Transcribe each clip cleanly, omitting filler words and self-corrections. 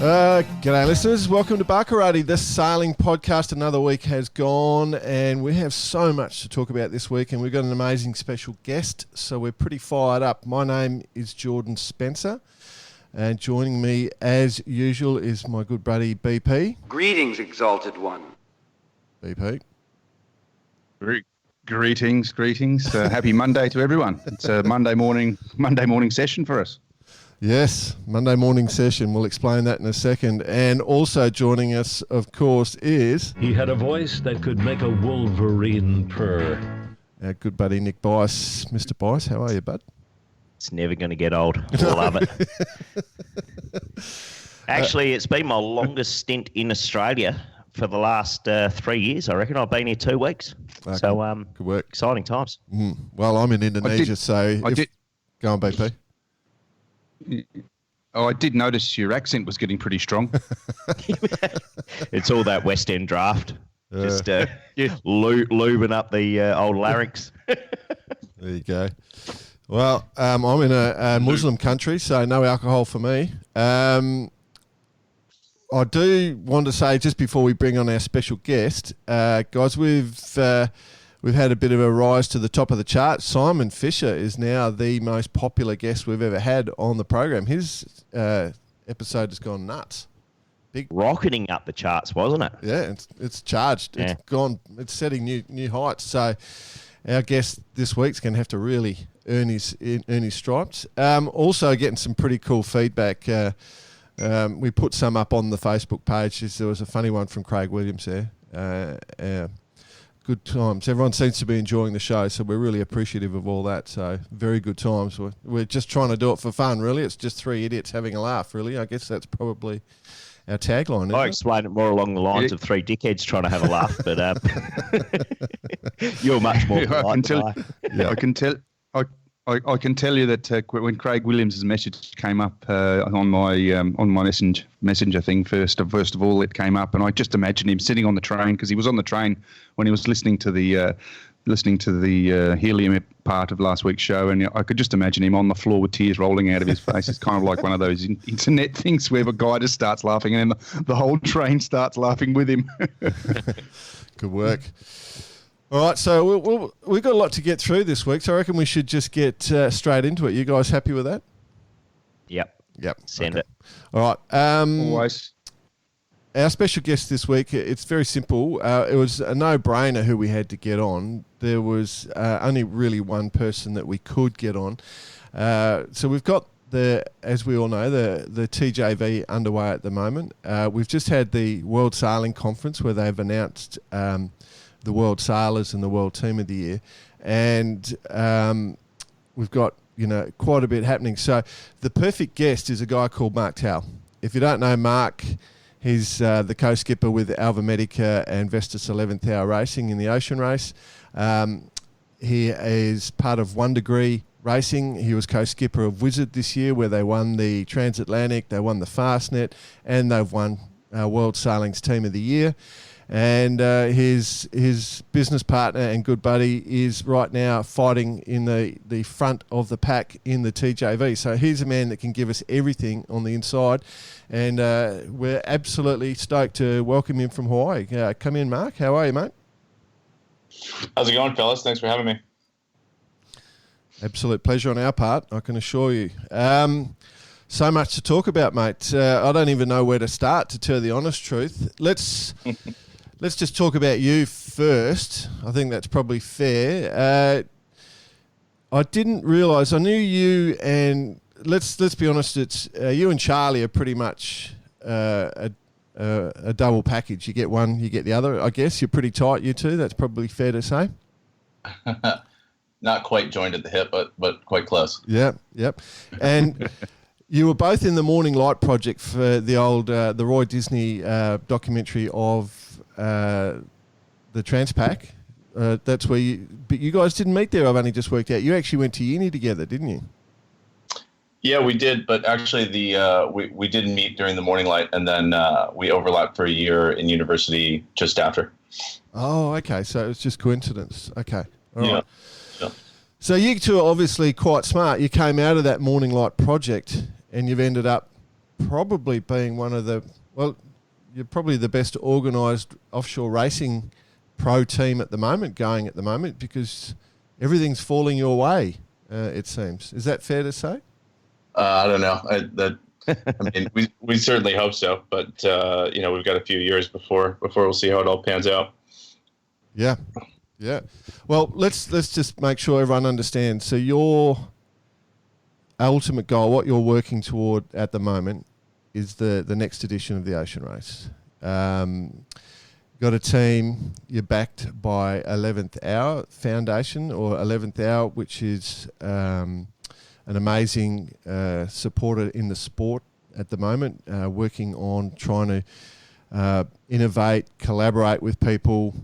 G'day listeners, welcome to Barkarati, the sailing podcast. Another week has gone and we have so much to talk about this week, and we've got an amazing special guest, so we're pretty fired up. My name is Jordan Spencer, and joining me as usual is my good buddy BP. Greetings, Exalted One. BP. Greetings. Happy Monday to everyone. It's a Monday morning session for us. Yes, Monday morning session. We'll explain that in a second. And also joining us, of course, is... He had a voice that could make a wolverine purr. Our good buddy Nick Bice. Mr. Bice, how are you, bud? It's never going to get old. I love it. Actually, it's been my longest stint in Australia for the last 3 years, I reckon. I've been here 2 weeks. Okay. So, good work. Exciting times. Well, I'm in Indonesia, Go on, BP. Oh, I did notice your accent was getting pretty strong. It's all that West End draft. Just lubing up the old larynx. There you go. Well, I'm in a Muslim country, so no alcohol for me. I do want to say, just before we bring on our special guest, guys, we've had a bit of a rise to the top of the chart. Simon Fisher is now the most popular guest we've ever had on the program. His episode has gone nuts. Rocketing up the charts, wasn't it? Yeah, it's charged. Yeah. It's setting new heights. So our guest this week's going to have to really earn his stripes. Also getting some pretty cool feedback. We put some up on the Facebook page. There was a funny one from Craig Williams there. Good times. Everyone seems to be enjoying the show, so we're really appreciative of all that. So very good times. We're just trying to do it for fun, really. It's just three idiots having a laugh, really. I guess that's probably our tagline. I explain it more along the lines of three dickheads trying to have a laugh, but you're much more polite than I. Yeah, I can tell you that when Craig Williams' message came up on my messenger thing, first of all, it came up, and I just imagined him sitting on the train, because he was on the train when he was listening to the helium part of last week's show, and I could just imagine him on the floor with tears rolling out of his face. It's kind of like one of those internet things where the guy just starts laughing, and then the whole train starts laughing with him. Good work. All right, so we've got a lot to get through this week, so I reckon we should just get straight into it. You guys happy with that? Yep. Send it. All right. Always. Our special guest this week, it's very simple. It was a no-brainer who we had to get on. There was only really one person that we could get on. So we've got as we all know, the TJV underway at the moment. We've just had the World Sailing Conference where they've announced the World Sailors and the World Team of the Year. And we've got, quite a bit happening. So the perfect guest is a guy called Mark Towill. If you don't know Mark, he's the co-skipper with Alvimedica and Vestas 11th Hour Racing in the ocean race. He is part of 1 Degree Racing. He was co-skipper of Wizard this year, where they won the Transatlantic, they won the Fastnet, and they've won World Sailing's Team of the Year. And his business partner and good buddy is right now fighting in the front of the pack in the TJV. So he's a man that can give us everything on the inside. And we're absolutely stoked to welcome him from Hawaii. Come in, Mark. How are you, mate? How's it going, fellas? Thanks for having me. Absolute pleasure on our part, I can assure you. So much to talk about, mate. I don't even know where to start, to tell the honest truth. Let's just talk about you first. I think that's probably fair. I didn't realise. I knew you, and let's be honest. It's you and Charlie are pretty much a double package. You get one, you get the other. I guess you're pretty tight, you two. That's probably fair to say. Not quite joined at the hip, but quite close. Yep. And you were both in the Morning Light project for the old the Roy Disney documentary of the Transpac. That's where but you guys didn't meet there. I've only just worked out. You actually went to uni together, didn't you? Yeah, we did, but actually we didn't meet during the Morning Light, and then we overlapped for a year in university just after. Oh, okay. So it was just coincidence. Okay. All right. Yeah. So you two are obviously quite smart. You came out of that Morning Light project and you've ended up probably being you're probably the best organised offshore racing pro team at the moment, because everything's falling your way, it seems. Is that fair to say? I don't know. I mean, we certainly hope so, but we've got a few years before we'll see how it all pans out. Yeah. Well, let's just make sure everyone understands. So your ultimate goal, what you're working toward at the moment, is the next edition of the Ocean Race. Got a team. You're backed by 11th Hour Foundation, or 11th Hour, which is an amazing supporter in the sport at the moment, working on trying to innovate, collaborate with people,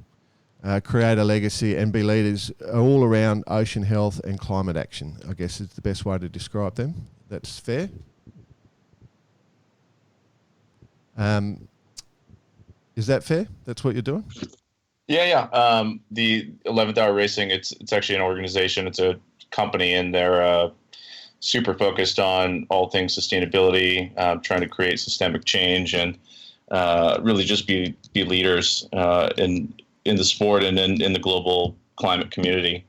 create a legacy and be leaders all around ocean health and climate action, I guess is the best way to describe them. That's fair. Is that fair? That's what you're doing? Yeah. The 11th Hour Racing, it's actually an organization. It's a company, and they're super focused on all things sustainability, trying to create systemic change, and really just be leaders in the sport and in the global climate community.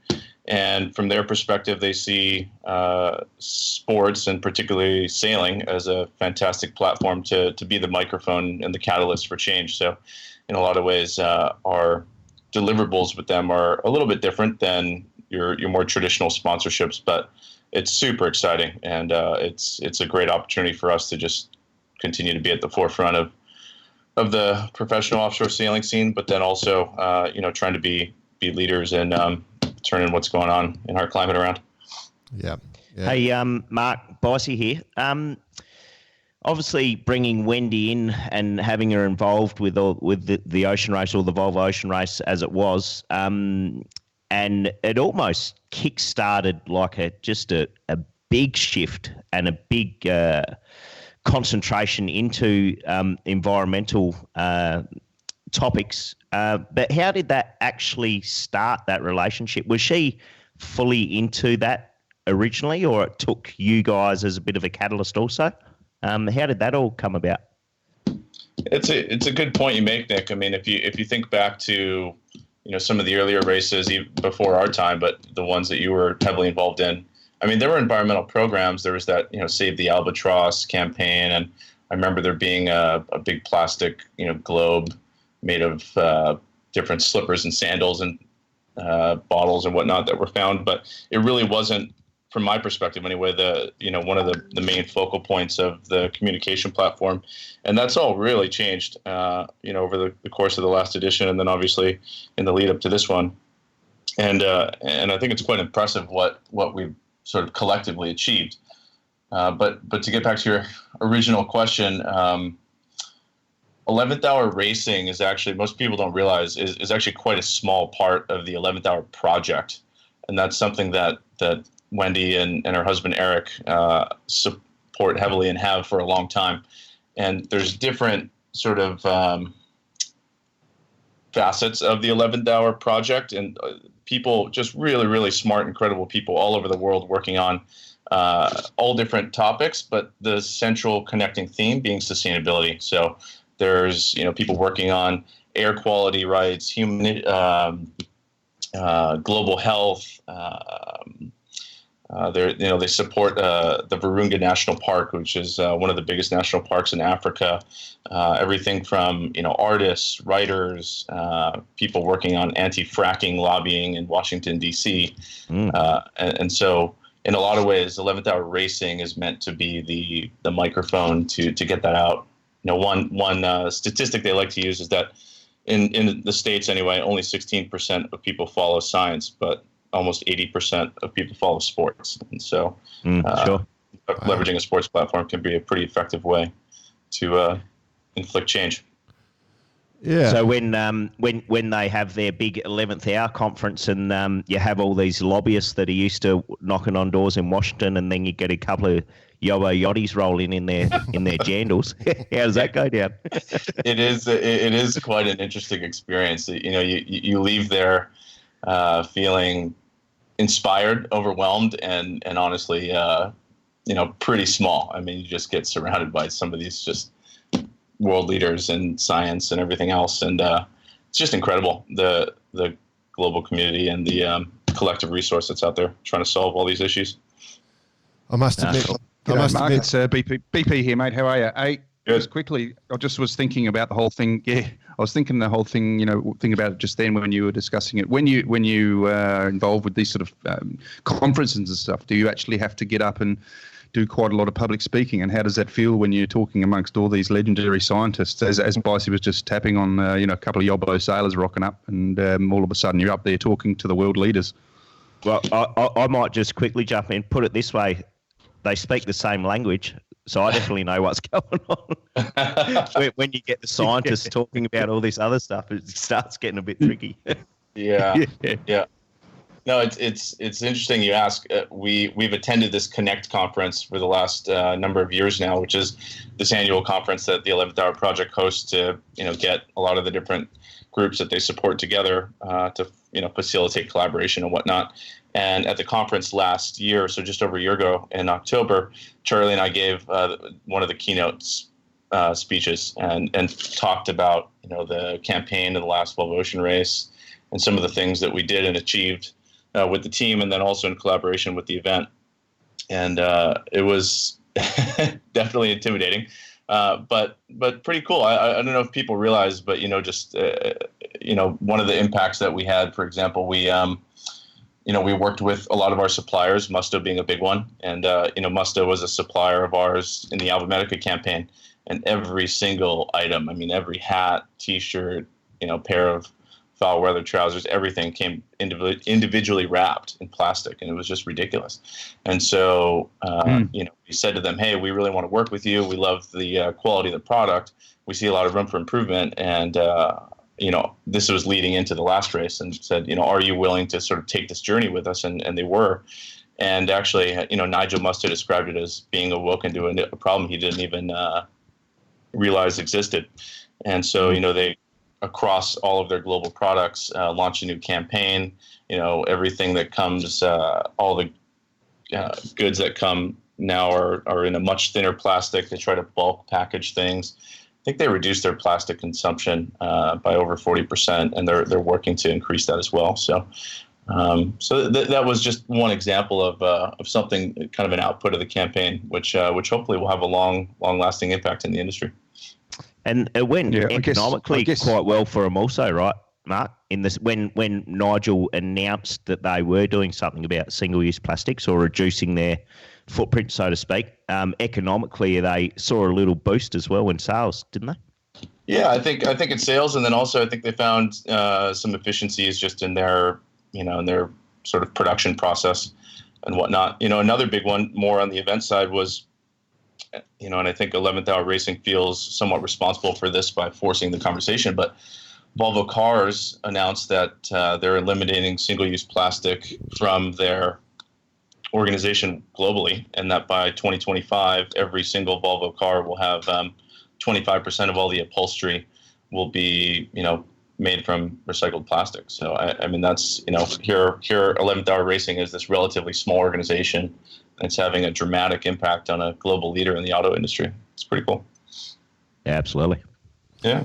And from their perspective, they see sports, and particularly sailing, as a fantastic platform to be the microphone and the catalyst for change. So in a lot of ways, our deliverables with them are a little bit different than your more traditional sponsorships, but it's super exciting, and it's a great opportunity for us to just continue to be at the forefront of the professional offshore sailing scene, but then also trying to be leaders and turning what's going on in our climate around. Yeah. Hey, Mark, Bossy here. Obviously, bringing Wendy in and having her involved with the Ocean Race, or the Volvo Ocean Race as it was, and it almost kick-started like a big shift and a big concentration into environmental topics. But how did that actually start, that relationship? Was she fully into that originally, or it took you guys as a bit of a catalyst also? How did that all come about? It's a good point you make, Nick. I mean, if you think back to some of the earlier races even before our time, but the ones that you were heavily involved in, I mean, there were environmental programs. There was that Save the Albatross campaign, and I remember there being a big plastic globe made of different slippers and sandals and bottles and whatnot that were found. But it really wasn't, from my perspective anyway, one of the main focal points of the communication platform. And that's all really changed over the course of the last edition, and then obviously in the lead up to this one. And I think it's quite impressive what we've sort of collectively achieved. But to get back to your original question, 11th Hour Racing is actually, most people don't realize, is actually quite a small part of the 11th Hour project. And that's something that Wendy and her husband Eric support heavily and have for a long time. And there's different sort of facets of the 11th Hour project, and people, just really, really smart, incredible people all over the world working on all different topics, but the central connecting theme being sustainability. So there's people working on air quality rights, human global health. They support the Virunga National Park, which is one of the biggest national parks in Africa. Everything from artists, writers, people working on anti-fracking lobbying in Washington D.C. And so, in a lot of ways, 11th Hour Racing is meant to be the microphone to get that out. One statistic they like to use is that in the States anyway, only 16% of people follow science, but almost 80% of people follow sports. And so sure. Leveraging a sports platform can be a pretty effective way to inflict change. Yeah. So when they have their big 11th Hour conference, and you have all these lobbyists that are used to knocking on doors in Washington, and then you get a couple of Yobo Yachties rolling in their jandals. How does that go down? It is quite an interesting experience. You leave there feeling inspired, overwhelmed, and honestly, pretty small. I mean, you just get surrounded by some of these just world leaders in science and everything else, and it's just incredible, the global community and the collective resource that's out there trying to solve all these issues. I must admit, Mark, it's BP here, mate. How are you? Hey, just quickly, I just was thinking about the whole thing. Yeah, I was thinking the whole thing. Thinking about it just then when you were discussing it. When you are involved with these sort of conferences and stuff, do you actually have to get up and do quite a lot of public speaking? And how does that feel when you're talking amongst all these legendary scientists? As Bicey was just tapping on, a couple of yobbo sailors rocking up, and all of a sudden you're up there talking to the world leaders. Well, I might just quickly jump in. Put it this way. They speak the same language, so I definitely know what's going on. When you get the scientists talking about all this other stuff, it starts getting a bit tricky. Yeah. No, it's interesting you ask. We've attended this Connect conference for the last number of years now, which is this annual conference that the 11th Hour Project hosts to get a lot of the different groups that they support together to facilitate collaboration and whatnot. And at the conference last year, so just over a year ago in October, Charlie and I gave one of the keynote speeches and talked about the campaign of the last Volvo Ocean Race and some of the things that we did and achieved with the team, and then also in collaboration with the event. And it was definitely intimidating, but pretty cool. I don't know if people realize, but one of the impacts that we had, for example, we worked with a lot of our suppliers, Musto being a big one. And, Musto was a supplier of ours in the Alvimedica campaign. And every single item, every hat, T-shirt, pair of foul weather trousers, everything came individually wrapped in plastic. And it was just ridiculous. And so, we said to them, hey, we really want to work with you. We love the quality of the product. We see a lot of room for improvement. And, this was leading into the last race, and said, are you willing to sort of take this journey with us? And they were. And actually, Nigel Musto described it as being awoken to a problem he didn't even realize existed. And so, they, across all of their global products, launched a new campaign. Everything that comes, all the goods that come now are in a much thinner plastic. They try to bulk package things. I think they reduced their plastic consumption by over 40%, and they're working to increase that as well. So, that was just one example of something, kind of an output of the campaign, which hopefully will have a long-lasting impact in the industry. And it went economically quite well for them also, right, Mark? In this, when Nigel announced that they were doing something about single-use plastics or reducing their footprint, so to speak, economically they saw a little boost as well in sales, didn't they? Yeah, I think it's sales, and then also I think they found some efficiencies just in their sort of production process and whatnot. Another big one, more on the event side, was, and I think 11th Hour Racing feels somewhat responsible for this by forcing the conversation, but Volvo Cars announced that they're eliminating single-use plastic from their organization globally, and that by 2025, every single Volvo car will have 25% of all the upholstery will be, made from recycled plastic. So that's, here 11th Hour Racing is this relatively small organization, and it's having a dramatic impact on a global leader in the auto industry. It's pretty cool. Yeah, absolutely. Yeah.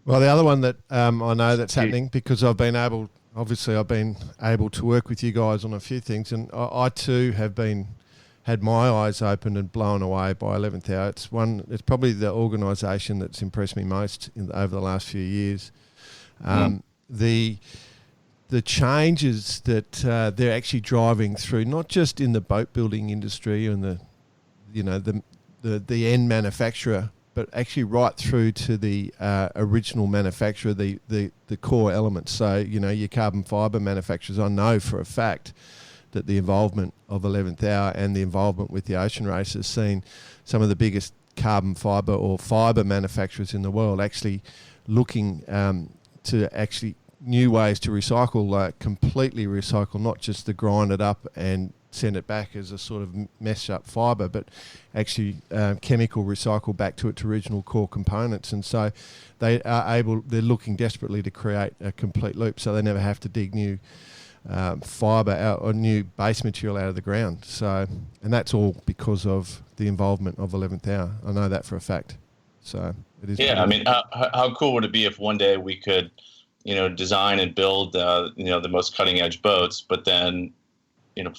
Well, the other one that I know that's happening, because I've been able to work with you guys on a few things, and I too have had my eyes opened and blown away by 11th Hour. It's probably the organisation that's impressed me most over the last few years. The changes that they're actually driving through, not just in the boat building industry and the end manufacturer, but actually right through to the original manufacturer, the core elements. So, your carbon fibre manufacturers, I know for a fact that the involvement of 11th Hour and the involvement with the ocean race has seen some of the biggest carbon fibre or fibre manufacturers in the world actually looking to actually new ways to recycle, completely recycle, not just to grind it up and send it back as a sort of mesh up fibre, but actually chemical recycle back to its original core components. And so they're looking desperately to create a complete loop, so they never have to dig new fibre out or new base material out of the ground. So, and that's all because of the involvement of 11th Hour. I know that for a fact. So it is. Yeah, I mean, how cool would it be if one day we could, design and build, the most cutting edge boats, but then,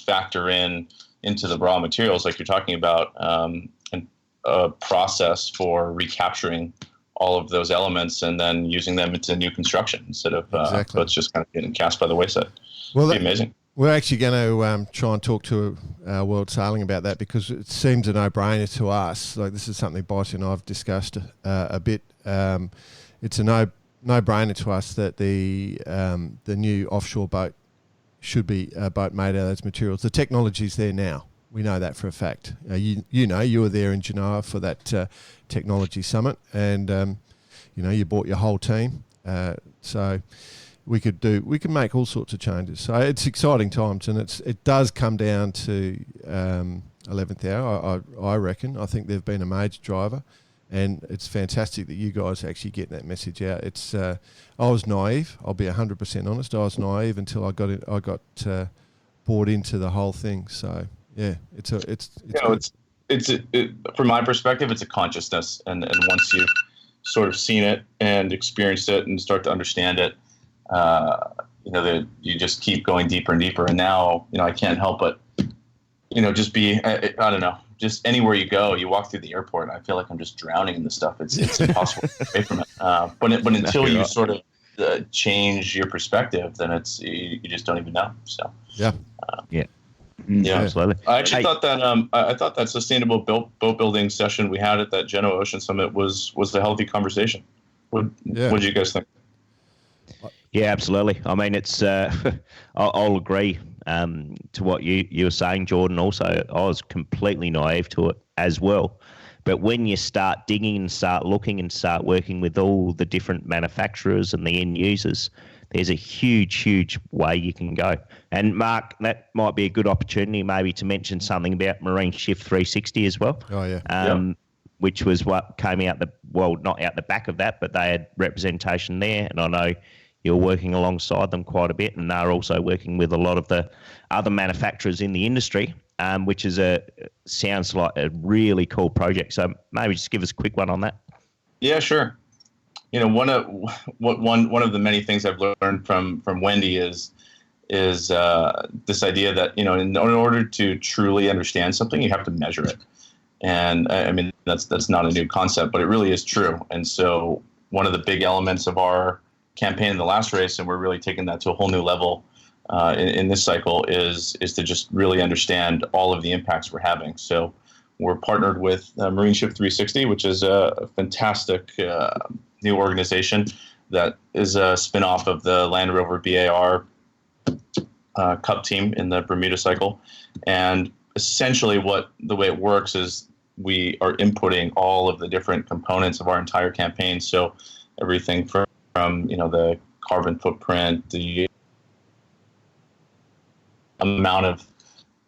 factor into the raw materials like you're talking about, and a process for recapturing all of those elements and then using them into new construction instead of boats just kind of getting cast by the wayside. Well, that'd be amazing. We're actually going to try and talk to World Sailing about that because it seems a no-brainer to us. Like this is something Bosch and I've discussed a bit. It's a no-brainer to us that the new offshore boat should be a boat made out of those materials. The technology's there now. We know that for a fact. You were there in Genoa for that technology summit, and you brought your whole team. So we can make all sorts of changes. So it's exciting times, and it does come down to 11th Hour. I reckon. I think they've been a major driver, and it's fantastic that you guys are actually getting that message out. It's I was naive. I'll be 100% honest. I was naive until I got bought into the whole thing. So. Yeah, it's from my perspective, it's a consciousness, and once you've sort of seen it and experienced it and start to understand it, that you just keep going deeper and deeper. And now, I can't help but, just be, I don't know, just anywhere you go, you walk through the airport, I feel like I'm just drowning in this stuff. It's impossible to get away from it. But until you sort of change your perspective, then you just don't even know. So yeah. Yeah, absolutely. I actually thought that sustainable boat building session we had at that Genoa Ocean Summit was a healthy conversation. What do you guys think? Yeah, absolutely. I mean, it's I'll agree to what you were saying, Jordan. Also, I was completely naive to it as well. But when you start digging and start looking and start working with all the different manufacturers and the end users, there's a huge way you can go. And Mark, that might be a good opportunity maybe to mention something about Marine Shift 360 as well. Oh, yeah. Which was what came out not out the back of that, but they had representation there. And I know you're working alongside them quite a bit, and they're also working with a lot of the other manufacturers in the industry, which sounds like a really cool project. So maybe just give us a quick one on that. Yeah, sure. One of the many things I've learned from Wendy is this idea that in order to truly understand something, you have to measure it. And I mean that's not a new concept, but it really is true. And so one of the big elements of our campaign in the last race, and we're really taking that to a whole new level in this cycle, is to just really understand all of the impacts we're having. So we're partnered with Marine Shift 360, which is a fantastic new organization that is a spin-off of the Land Rover BAR Cup team in the Bermuda cycle. And essentially the way it works is we are inputting all of the different components of our entire campaign. So everything from the carbon footprint, the amount of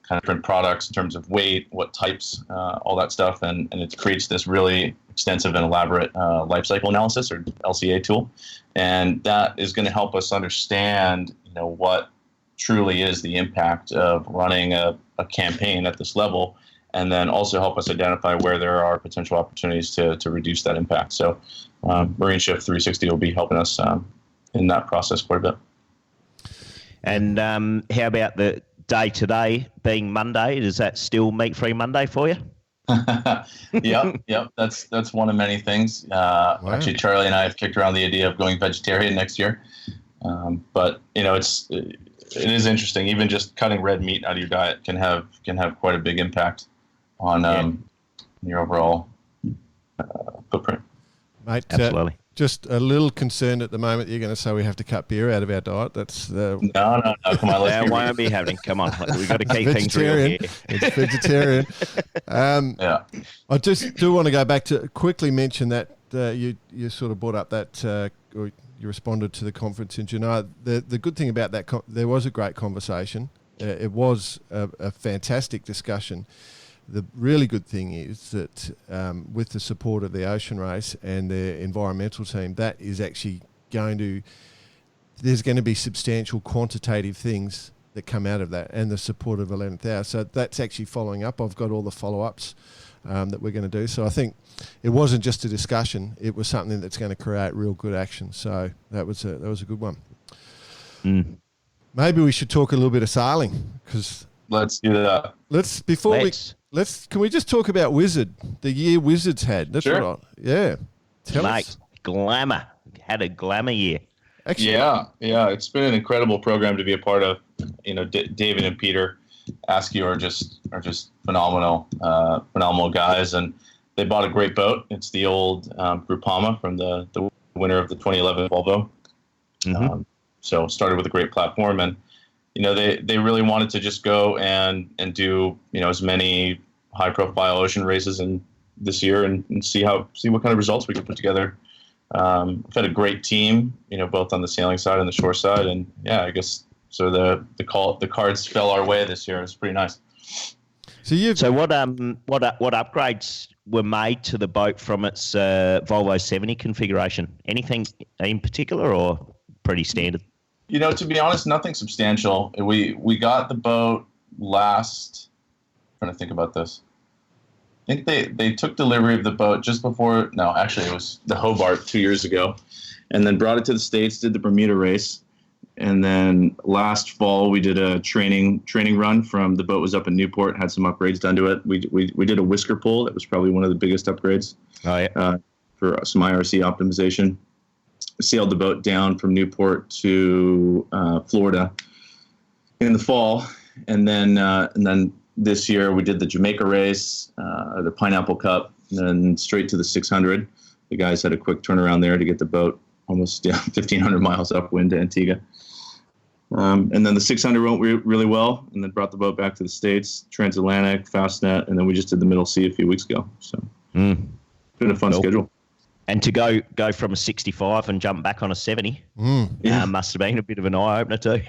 kind of different products in terms of weight, what types, all that stuff. And it creates this really extensive and elaborate life cycle analysis, or LCA tool. And that is going to help us understand, what truly is the impact of running a campaign at this level, and then also help us identify where there are potential opportunities to reduce that impact. So Marine Shift 360 will be helping us in that process quite a bit. And how about the day today being Monday? Is that still meat-free Monday for you? Yep. That's one of many things. Wow. Actually, Charlie and I have kicked around the idea of going vegetarian next year. But it is interesting. Even just cutting red meat out of your diet can have quite a big impact on your overall footprint. Mate, absolutely. Just a little concerned at the moment you're going to say we have to cut beer out of our diet. That's No. Come on, that won't be happening. Come on, we've got to keep things real here. It's vegetarian. Yeah. I just do want to go back to quickly mention that you sort of brought up that or you responded to the conference in Genoa. The good thing about that, there was a great conversation. It was a fantastic discussion. The really good thing is that with the support of the Ocean Race and their environmental team, that is actually going to there's going to be substantial quantitative things that come out of that, and the support of 11th hour. So that's actually following up. I've got all the follow-ups that we're going to do. So I think it wasn't just a discussion; it was something that's going to create real good action. So that was a good one. Maybe we should talk a little bit of sailing, because let's do that. Can we just talk about Wizard, the year Wizards had? That's sure. right. Yeah. Tell us. Glamour. Had a glamour year. Actually, Yeah. It's been an incredible program to be a part of. You know, David and Peter Askew are just phenomenal guys, and they bought a great boat. It's the old Groupama from the winner of the 2011 Volvo. So started with a great platform, and you know, they really wanted to just go and do, you know, as many high profile ocean races in this year and see what kind of results we can put together. We've had a great team, you know, both on the sailing side and the shore side, and yeah, I guess so the cards fell our way this year. It was pretty nice. So what upgrades were made to the boat from its Volvo 70 configuration? Anything in particular, or pretty standard? You know, to be honest, nothing substantial. We got the boat last. I'm trying to think about this. I think they took delivery of the boat just before. No, actually, it was the Hobart 2 years ago, and then brought it to the States. Did the Bermuda race, and then last fall we did a training run from the boat was up in Newport. Had some upgrades done to it. We did a whisker pull. That was probably one of the biggest upgrades. Oh yeah. For some IRC optimization. Sailed the boat down from Newport to Florida in the fall, and then this year we did the Jamaica race, the Pineapple Cup, and then straight to the 600. The guys had a quick turnaround there to get the boat almost 1,500 miles upwind to Antigua. And then the 600 went really well, and then brought the boat back to the States, transatlantic, Fastnet, and then we just did the Middle Sea a few weeks ago. So it's been a fun schedule. And to go from a 65 and jump back on a 70 must have been a bit of an eye opener too.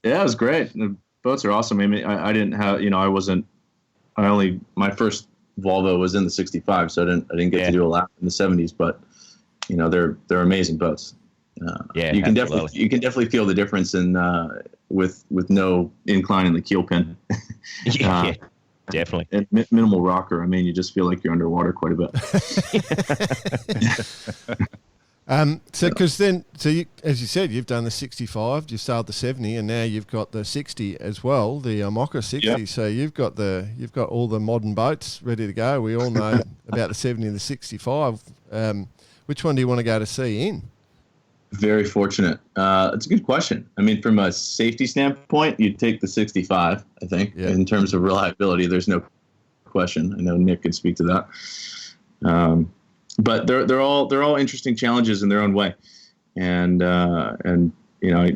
Yeah, it was great. The boats are awesome. I mean, I didn't have, you know, my first Volvo was in the 65, so I didn't get to do a lap in the 70s. But you know, they're amazing boats. You can definitely feel the difference in with no incline in the keel pin. Yeah. Definitely. And minimal rocker. I mean, you just feel like you're underwater quite a bit. As you said, you've done the 65, you sailed the 70, and now you've got the 60 as well, the Mocha 60. Yep. So you've got all the modern boats ready to go. We all know about the 70 and the 65. Which one do you want to go to sea in? Very fortunate. It's a good question. I mean, from a safety standpoint, you'd take the 65, I think. Yeah. In terms of reliability, there's no question. I know Nick could speak to that. But they're all interesting challenges in their own way. And you know,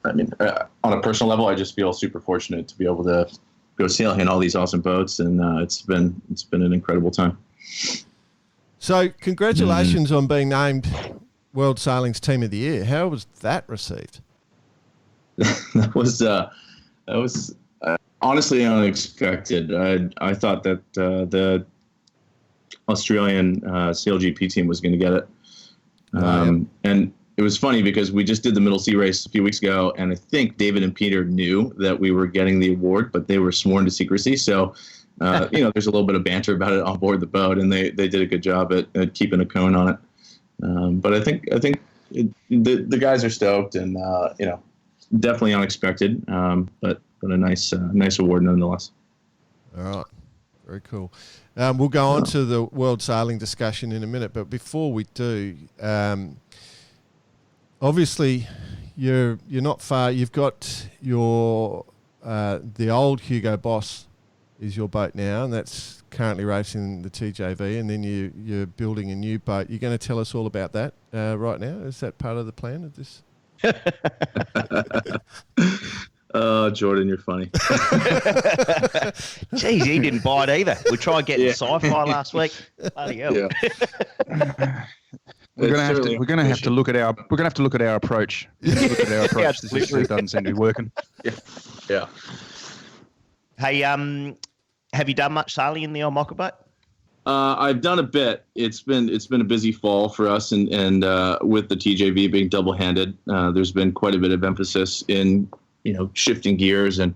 I mean, on a personal level, I just feel super fortunate to be able to go sailing in all these awesome boats, and it's been an incredible time. So, congratulations on being named World Sailing's Team of the Year. How was that received? That was honestly unexpected. I thought that the Australian CLGP team was going to get it. And it was funny because we just did the Middle Sea race a few weeks ago, and I think David and Peter knew that we were getting the award, but they were sworn to secrecy. So, you know, there's a little bit of banter about it on board the boat, and they did a good job at keeping a cone on it. But I think the guys are stoked, and you know, definitely unexpected, but a nice award nonetheless. All right, very cool. We'll go on to the world sailing discussion in a minute, but before we do, obviously you're not far. You've got your the old Hugo Boss is your boat now, and that's currently racing the TJV, and then you're building a new boat. You're going to tell us all about that right now? Is that part of the plan of this? Oh, Jordan, you're funny. Jeez, he didn't buy it either. We tried getting sci-fi last week. Bloody hell. Yeah. We're gonna have to look at our approach. Look at our approach. This issue doesn't seem to be working. Yeah. Hey, have you done much sailing in the old Mocha boat? I've done a bit. It's been a busy fall for us, and with the TJV being double-handed, there's been quite a bit of emphasis in shifting gears, and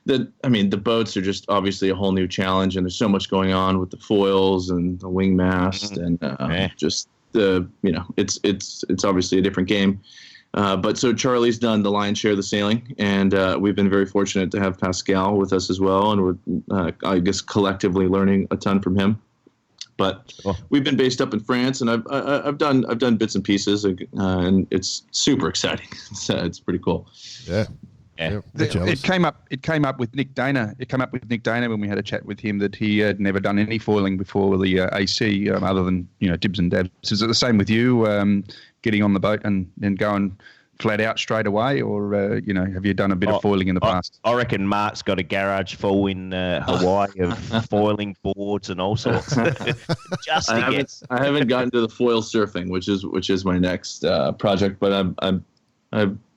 the boats are just obviously a whole new challenge, and there's so much going on with the foils and the wing mast, and just it's obviously a different game. But so Charlie's done the lion's share of the sailing, and we've been very fortunate to have Pascal with us as well, and we're I guess collectively learning a ton from him. But we've been based up in France, and I've done bits and pieces, and it's super exciting. It's pretty cool. Yeah. Yeah. It came up with Nick Dana. It came up with Nick Dana when we had a chat with him that he had never done any foiling before the AC, other than dibs and dabs. Is it the same with you, getting on the boat and going flat out straight away, or have you done a bit of foiling in the past? I reckon Mark's got a garage full in Hawaii of foiling boards and all sorts. Just I haven't gotten to the foil surfing, which is my next project, but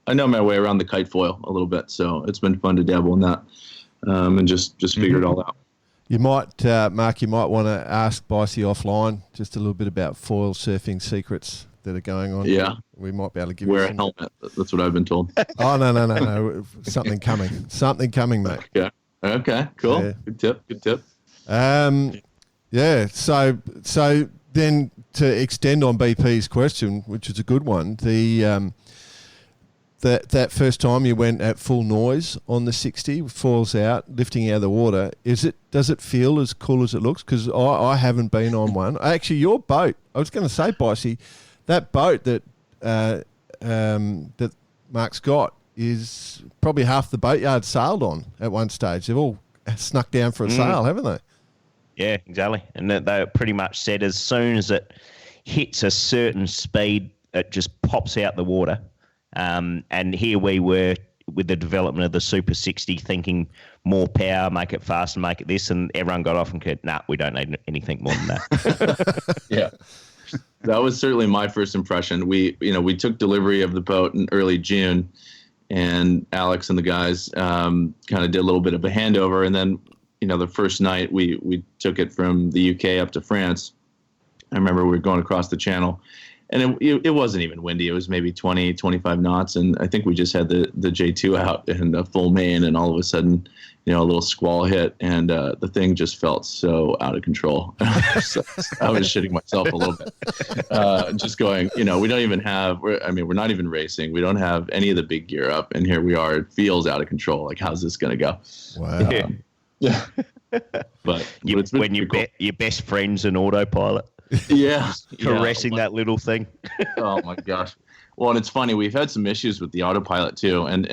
I know my way around the kite foil a little bit, so it's been fun to dabble in that, and just figure it all out. You might, Mark, want to ask Bicey offline just a little bit about foil surfing secrets that are going on. Yeah. We might be able to give Wear you a helmet. That's what I've been told. Oh, no. Something coming, mate. Yeah. Okay, cool. Yeah. Good tip. Yeah, so then to extend on BP's question, which is a good one, that first time you went at full noise on the 60, foils out, lifting out of the water, does it feel as cool as it looks? Because I haven't been on one. Actually, your boat, I was going to say, Bicey, that boat that that Mark's got is probably half the boatyard sailed on at one stage. They've all snuck down for a sail, haven't they? Yeah, exactly. And they pretty much said as soon as it hits a certain speed, it just pops out the water. And here we were with the development of the Super 60 thinking more power, make it faster, make it this, and everyone got off and said, nah, we don't need anything more than that. Yeah. That was certainly my first impression. We took delivery of the boat in early June, and Alex and the guys kind of did a little bit of a handover. And then, the first night we took it from the UK up to France. I remember we were going across the channel, and it wasn't even windy. It was maybe 20, 25 knots. And I think we just had the J2 out and a full main, and all of a sudden, a little squall hit, and the thing just felt so out of control. I was shitting myself a little bit. Just going, we don't even have, we're not even racing. We don't have any of the big gear up, and here we are. It feels out of control. Like, how's this going to go? Wow. Yeah. But it's been cool. Your best friend's an autopilot. Yeah. Caressing that little thing. Oh my gosh. Well, and it's funny, we've had some issues with the autopilot too, and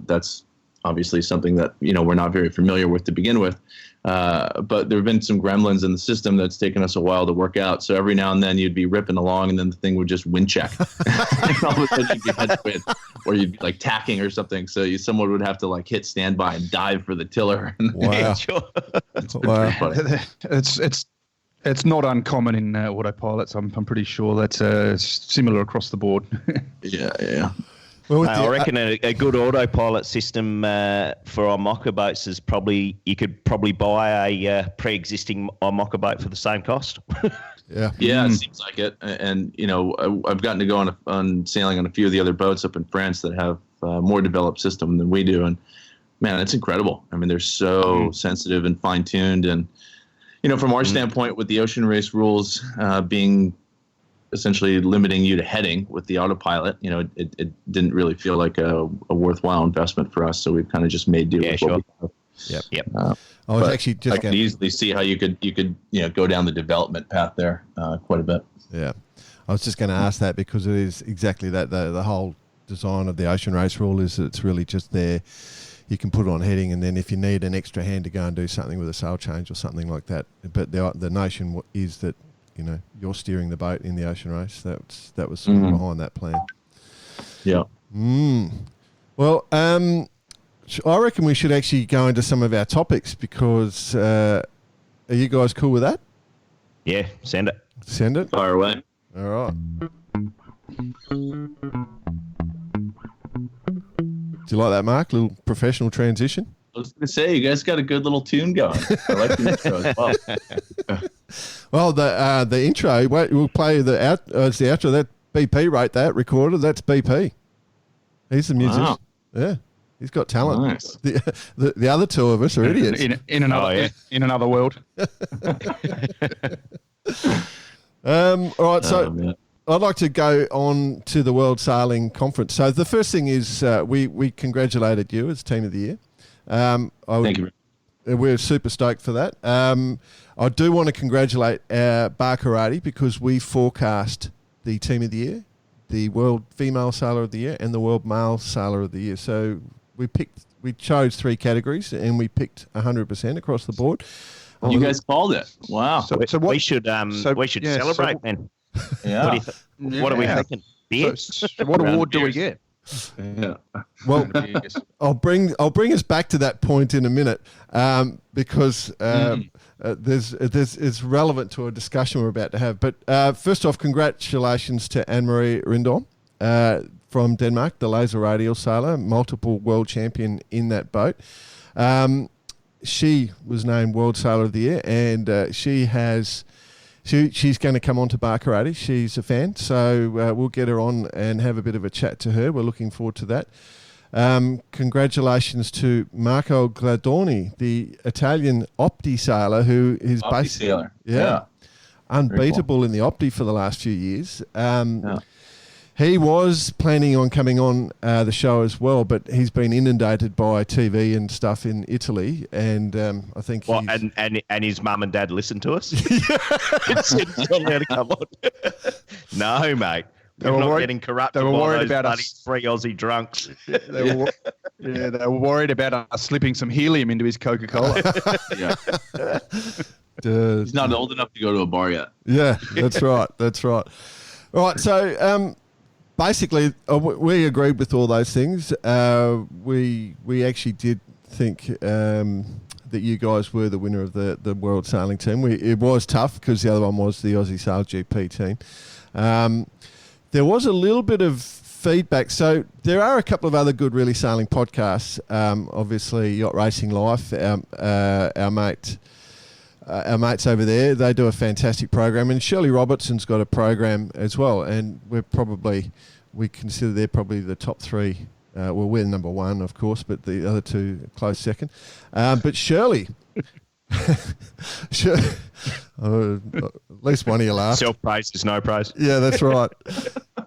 that's obviously something that we're not very familiar with to begin with. But there have been some gremlins in the system that's taken us a while to work out. So every now and then you'd be ripping along, and then the thing would just wind check. And all of a sudden you'd be headwind, or you'd be like tacking or something. So someone would have to like hit standby and dive for the tiller. Wow. It's not uncommon in autopilots. I'm pretty sure that's similar across the board. Yeah. Well, I reckon a good autopilot system for our mocker boats is you could probably buy a pre-existing mocker boat for the same cost. Yeah. Yeah, it seems like it. And I've gotten to go on sailing on a few of the other boats up in France that have more developed system than we do, and man, it's incredible. I mean, they're so sensitive and fine-tuned, and from our standpoint, with the ocean race rules being essentially limiting you to heading with the autopilot, it didn't really feel like a worthwhile investment for us. So we've kind of just made do with what we have. Yep. I was actually just I could easily see how you could go down the development path there quite a bit. Yeah, I was just going to ask that because it is exactly that. The whole design of the ocean race rule is that it's really just there. You can put it on heading, and then if you need an extra hand to go and do something with a sail change or something like that. But the notion is that you're steering the boat in the ocean race. That was sort of behind that plan. Yeah. Well, I reckon we should actually go into some of our topics because are you guys cool with that? Yeah, send it. Send it. Fire away. All right. Do you like that, Mark? Little professional transition? I was going to say, you guys got a good little tune going. I like the intro as well. Well, the intro, we'll play it's the outro. That BP wrote that, recorded. That's BP. He's the musician. Wow. Yeah, he's got talent. Nice. The other two of us are idiots. In another world. All right, so man. I'd like to go on to the World Sailing Conference. So the first thing is we congratulated you as Team of the Year. Thank you. We're super stoked for that. I do want to congratulate Barkarati because we forecast the Team of the Year, the World Female Sailor of the Year, and the World Male Sailor of the Year. So we chose 3 categories and we picked 100% across the board. You guys called it. Wow. So what, we should celebrate, man. Yeah. What are we thinking? Beer? So what award do we get? Yeah. Well, I'll bring us back to that point in a minute because it's relevant to a discussion we're about to have. But first off, congratulations to Anne-Marie Rindom from Denmark, the laser radial sailor, multiple world champion in that boat. She was named World Sailor of the Year, and she's going to come on to Barkarati. She's a fan, so we'll get her on and have a bit of a chat to her. We're looking forward to that. Congratulations to Marco Gladoni, the Italian Opti sailor, who is basically unbeatable in the Opti for the last few years. He was planning on coming on the show as well, but he's been inundated by TV and stuff in Italy, and I think and his mum and dad listened to us. It's not allowed to come on. No, mate. We're not getting corrupted. They were worried about us. 3 Aussie drunks. They were worried about us slipping some helium into his Coca-Cola. Yeah. He's not old enough to go to a bar yet. Yeah, that's right. That's right. All right, so basically, we agreed with all those things. We actually did think that you guys were the winner of the World Sailing Team. It was tough because the other one was the Aussie Sail GP team. There was a little bit of feedback. So there are a couple of other good really sailing podcasts. Obviously, Yacht Racing Life, our mates over there, they do a fantastic program, and Shirley Robertson's got a program as well, and we consider they're probably the top 3. We're number 1, of course, but the other 2 are close second. But Shirley, at least one of you laughed. Self-praise is no praise. Yeah, that's right.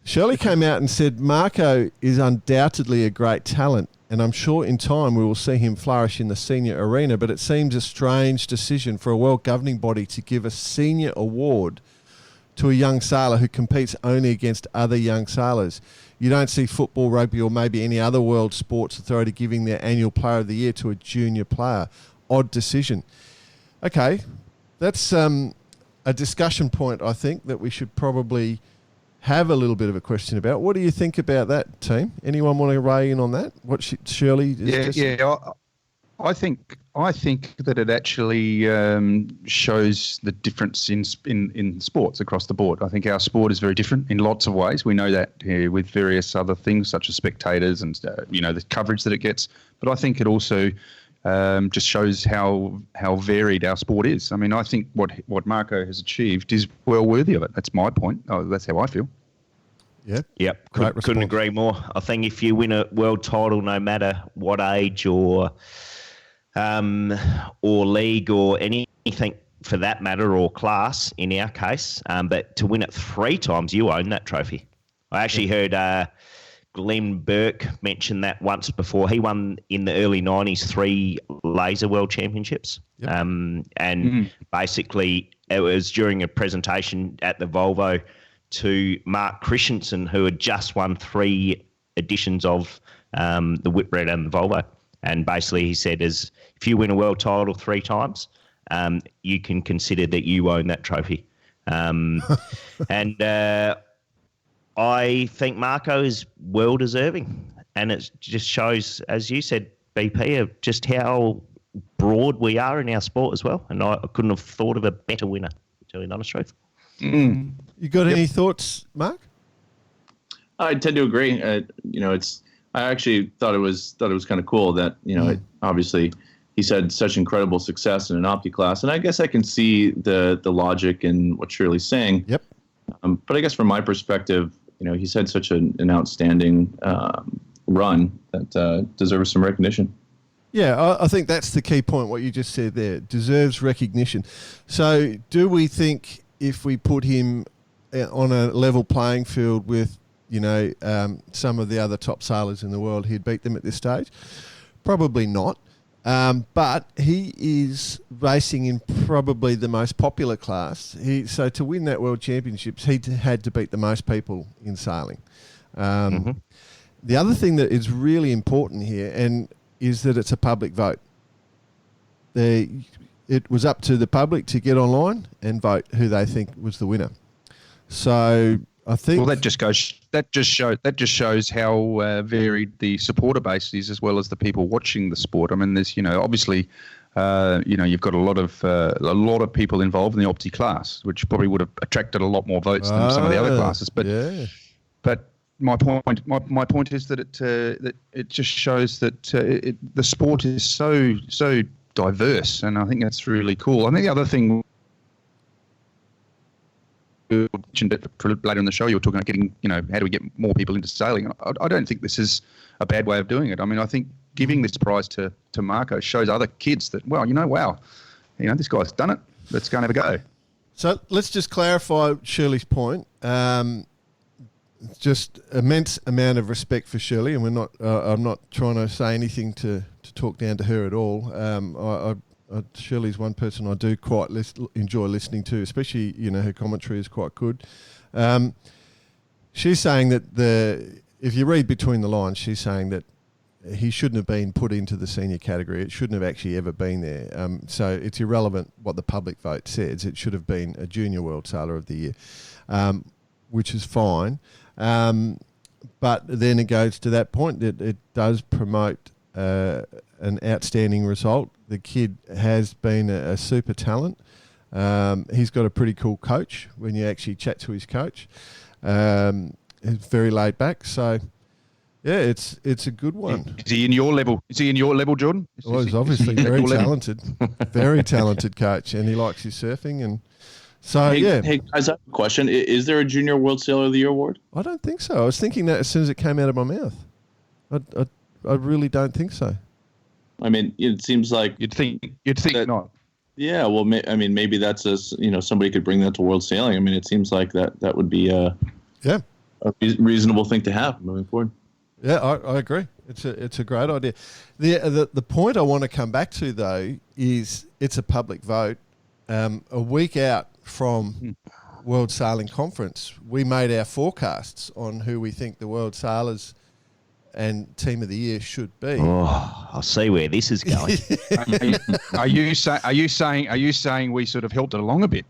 Shirley came out and said Marco is undoubtedly a great talent, and I'm sure in time we will see him flourish in the senior arena, but it seems a strange decision for a world governing body to give a senior award to a young sailor who competes only against other young sailors. You don't see football, rugby, or maybe any other world sports authority giving their annual player of the year to a junior player. Odd decision. Okay, that's a discussion point, I think, that we should probably have a little bit of a question about. What do you think about that, team? Anyone want to weigh in on that? What Shirley is I think that it actually shows the difference in sports across the board. I think our sport is very different in lots of ways. We know that with various other things such as spectators and the coverage that it gets. But I think it also just shows how varied our sport is. I mean, I think what Marco has achieved is well worthy of it. That's my point. That's how I feel. Yeah. Yep. Couldn't agree more. I think if you win a world title, no matter what age or league or anything for that matter, or class in our case, but to win it 3 times, you own that trophy. I actually heard Glenn Burke mention that once before. He won in the early 90s 3 laser world championships. Yep. Basically it was during a presentation at the Volvo to Mark Christensen, who had just won 3 editions of the Whitbread and the Volvo. And basically he said, if you win a world title 3 times, you can consider that you own that trophy. I think Marco is well deserving. And it just shows, as you said, BP, of just how broad we are in our sport as well. And I couldn't have thought of a better winner, to tell you the honest truth. You got any thoughts, Mark? I tend to agree. I actually thought it was kind of cool that it obviously he's had such incredible success in an Opti class. And I guess I can see the logic in what Shirley's saying. Yep. But I guess from my perspective, he's had such an outstanding run that deserves some recognition. Yeah, I think that's the key point, what you just said there. Deserves recognition. So do we think if we put him on a level playing field with, some of the other top sailors in the world, he'd beat them at this stage? Probably not. But he is racing in probably the most popular class. So to win that World Championships, he had to beat the most people in sailing. The other thing that is really important here is that it's a public vote. It was up to the public to get online and vote who they think was the winner. So I think that just shows how varied the supporter base is, as well as the people watching the sport. I mean, there's obviously you've got a lot of people involved in the Opti class, which probably would have attracted a lot more votes than some of the other classes. But but my point is that it just shows that the sport is so diverse, and I think that's really cool. I think the other thing, you mentioned it later in the show, you were talking about getting, how do we get more people into sailing? I don't think this is a bad way of doing it. I mean, I think giving this prize to Marco shows other kids that, this guy's done it. Let's go and have a go. So let's just clarify Shirley's point. Just immense amount of respect for Shirley, and I'm not trying to say anything to talk down to her at all. Shirley's one person I do quite enjoy listening to, especially, her commentary is quite good. She's saying that if you read between the lines, she's saying that he shouldn't have been put into the senior category. It shouldn't have actually ever been there. So it's irrelevant what the public vote says. It should have been a junior World Sailor of the Year, which is fine. But then it goes to that point that it does promote an outstanding result. The kid has been a super talent. He's got a pretty cool coach when you actually chat to his coach. He's very laid back. So, yeah, it's a good one. Is he in your level? Jordan? He's obviously very talented. Very talented coach, and he likes his surfing. And so, Hey, guys, I have a question. Is there a Junior World Sailor of the Year award? I don't think so. I was thinking that as soon as it came out of my mouth. I really don't think so. I mean, it seems like you'd think not. Yeah, well, maybe that's somebody could bring that to World Sailing. I mean, it seems like that would be a reasonable thing to have moving forward. Yeah, I agree. It's a great idea. The point I want to come back to though is it's a public vote. A week out from World Sailing Conference, we made our forecasts on who we think the World Sailors and Team of the Year should be. Oh, I'll see where this is going. Are you saying we sort of helped it along a bit?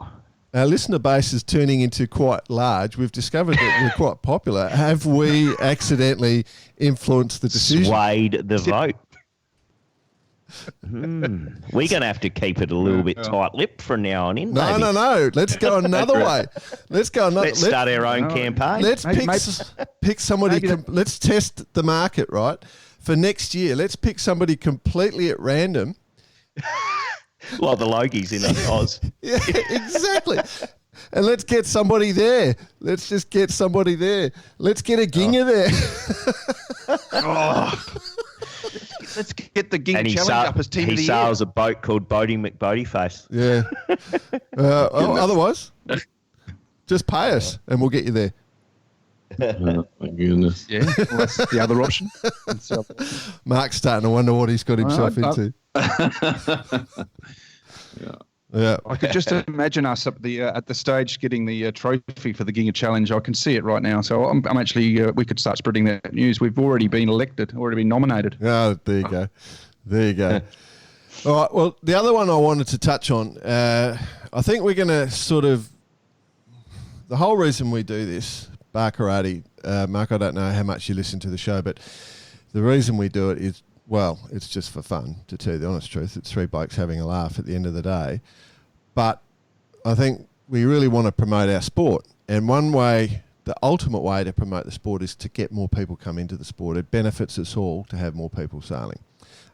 Our listener base is turning into quite large. We've discovered that we're quite popular. Have we accidentally influenced the decision? Swayed the vote. We're going to have to keep it a little bit tight-lipped from now on in. No. Let's go another way. Let's start our own campaign. Let's pick somebody. Let's test the market, right? For next year, let's pick somebody completely at random. Like the Logies in Oz. Yeah, exactly. And let's get somebody there. Let's just get somebody there. Let's get a Ginger there. Let's get the Ging Challenge up as Team of the Year. He sails a boat called Boating McBoatyface. Yeah. Otherwise, just pay us and we'll get you there. Oh, my goodness. Yeah, well, that's the other option. Mark's starting to wonder what he's got himself into. Yeah. I could just imagine us up at the stage getting the trophy for the Ginger Challenge. I can see it right now. So I'm actually, we could start spreading that news. We've already been elected, already been nominated. Oh, there you go. All right. Well, the other one I wanted to touch on, I think we're going to sort of, the whole reason we do this, Bar Karate, Mark, I don't know how much you listen to the show, but the reason we do it is, well, it's just for fun, to tell you the honest truth. It's three blokes having a laugh at the end of the day. But I think we really want to promote our sport. And one way, the ultimate way to promote the sport is to get more people come into the sport. It benefits us all to have more people sailing.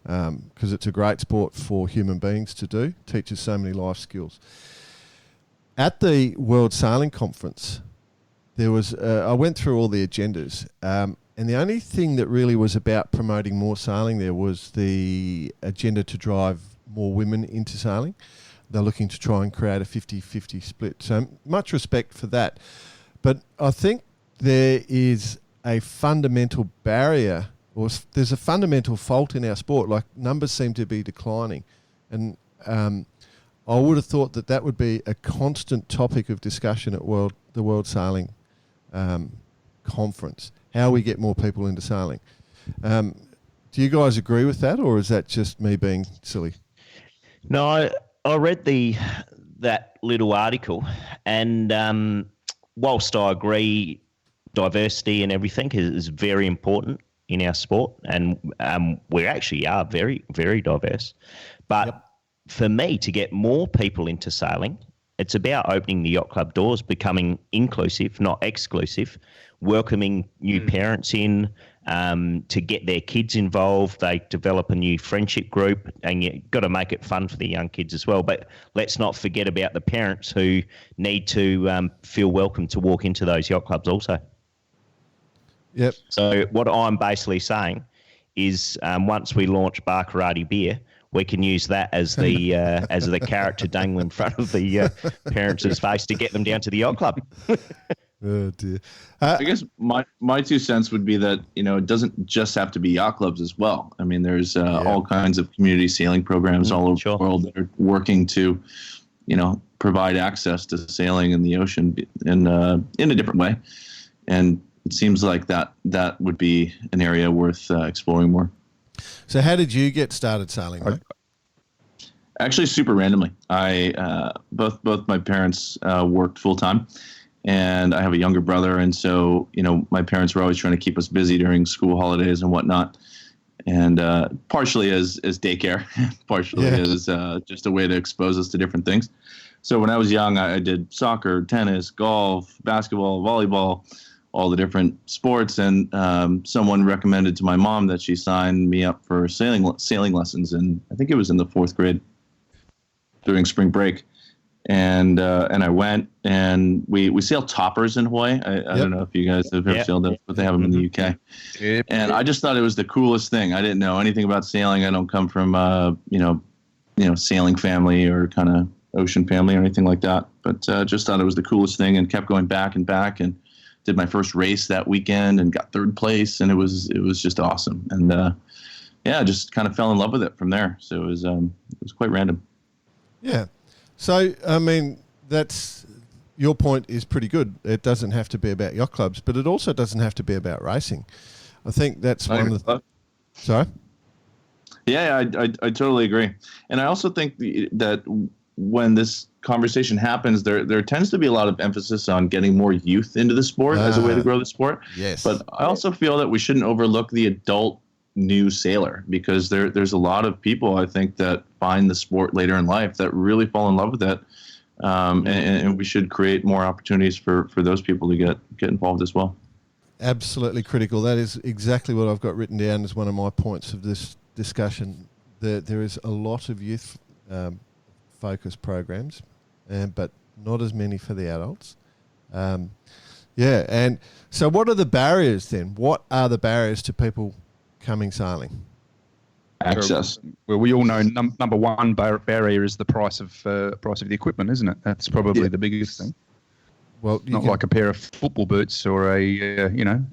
because it's a great sport for human beings to do. Teaches so many life skills. At the World Sailing Conference, there was I went through all the agendas, and the only thing that really was about promoting more sailing there was the agenda to drive more women into sailing. They're looking to try and create a 50-50 split. So much respect for that. But I think there is a fundamental barrier, or there's a fundamental fault in our sport. Like, numbers seem to be declining. And I would have thought that would be a constant topic of discussion at the World Sailing Conference, how we get more people into sailing. Do you guys agree with that, or is that just me being silly? No, I read that little article, and whilst I agree diversity and everything is very important in our sport, and we actually are very, very diverse. But for me, to get more people into sailing, it's about opening the yacht club doors, becoming inclusive, not exclusive, welcoming new parents in, to get their kids involved. They develop a new friendship group, and you've got to make it fun for the young kids as well. But let's not forget about the parents who need to feel welcome to walk into those yacht clubs also. Yep. So what I'm basically saying is, once we launch Bar Karate Beer, we can use that as the character dangle in front of the parents' face to get them down to the yacht club. Oh dear. I guess my 2 cents would be that, it doesn't just have to be yacht clubs as well. I mean, there's all kinds of community sailing programs all over the world that are working to, provide access to sailing in the ocean in a different way. And it seems like that would be an area worth exploring more. So how did you get started sailing, mate? Actually, super randomly. I both my parents worked full time, and I have a younger brother, and so my parents were always trying to keep us busy during school holidays and whatnot, and partially as daycare, partially as just a way to expose us to different things. So when I was young, I did soccer, tennis, golf, basketball, volleyball, all the different sports, and someone recommended to my mom that she sign me up for sailing lessons, and I think it was in the 4th grade during spring break, and I went, and we sailed toppers in Hawaii. I don't know if you guys have ever sailed those, but they have them in the UK. And I just thought it was the coolest thing. I didn't know anything about sailing. I don't come from sailing family or kind of ocean family or anything like that, but just thought it was the coolest thing, and kept going back and did my first race that weekend and got 3rd place, and it was just awesome. And just kind of fell in love with it from there. So it was quite random. Yeah. So I mean, that's your point is pretty good. It doesn't have to be about yacht clubs, but it also doesn't have to be about racing. I think that's one of the. Sorry. Yeah, I totally agree, and I also think that when this conversation happens, there tends to be a lot of emphasis on getting more youth into the sport as a way to grow the sport. Yes. But I also feel that we shouldn't overlook the adult new sailor, because there's a lot of people, I think, that find the sport later in life that really fall in love with it. And we should create more opportunities for those people to get involved as well. Absolutely critical. That is exactly what I've got written down as one of my points of this discussion. There is a lot of youth focus programs, but not as many for the adults. And so what are the barriers then? What are the barriers to people coming sailing? Access. Well, we all know number one barrier is the price of the equipment, isn't it? That's probably the biggest thing. Well, not like a pair of football boots or a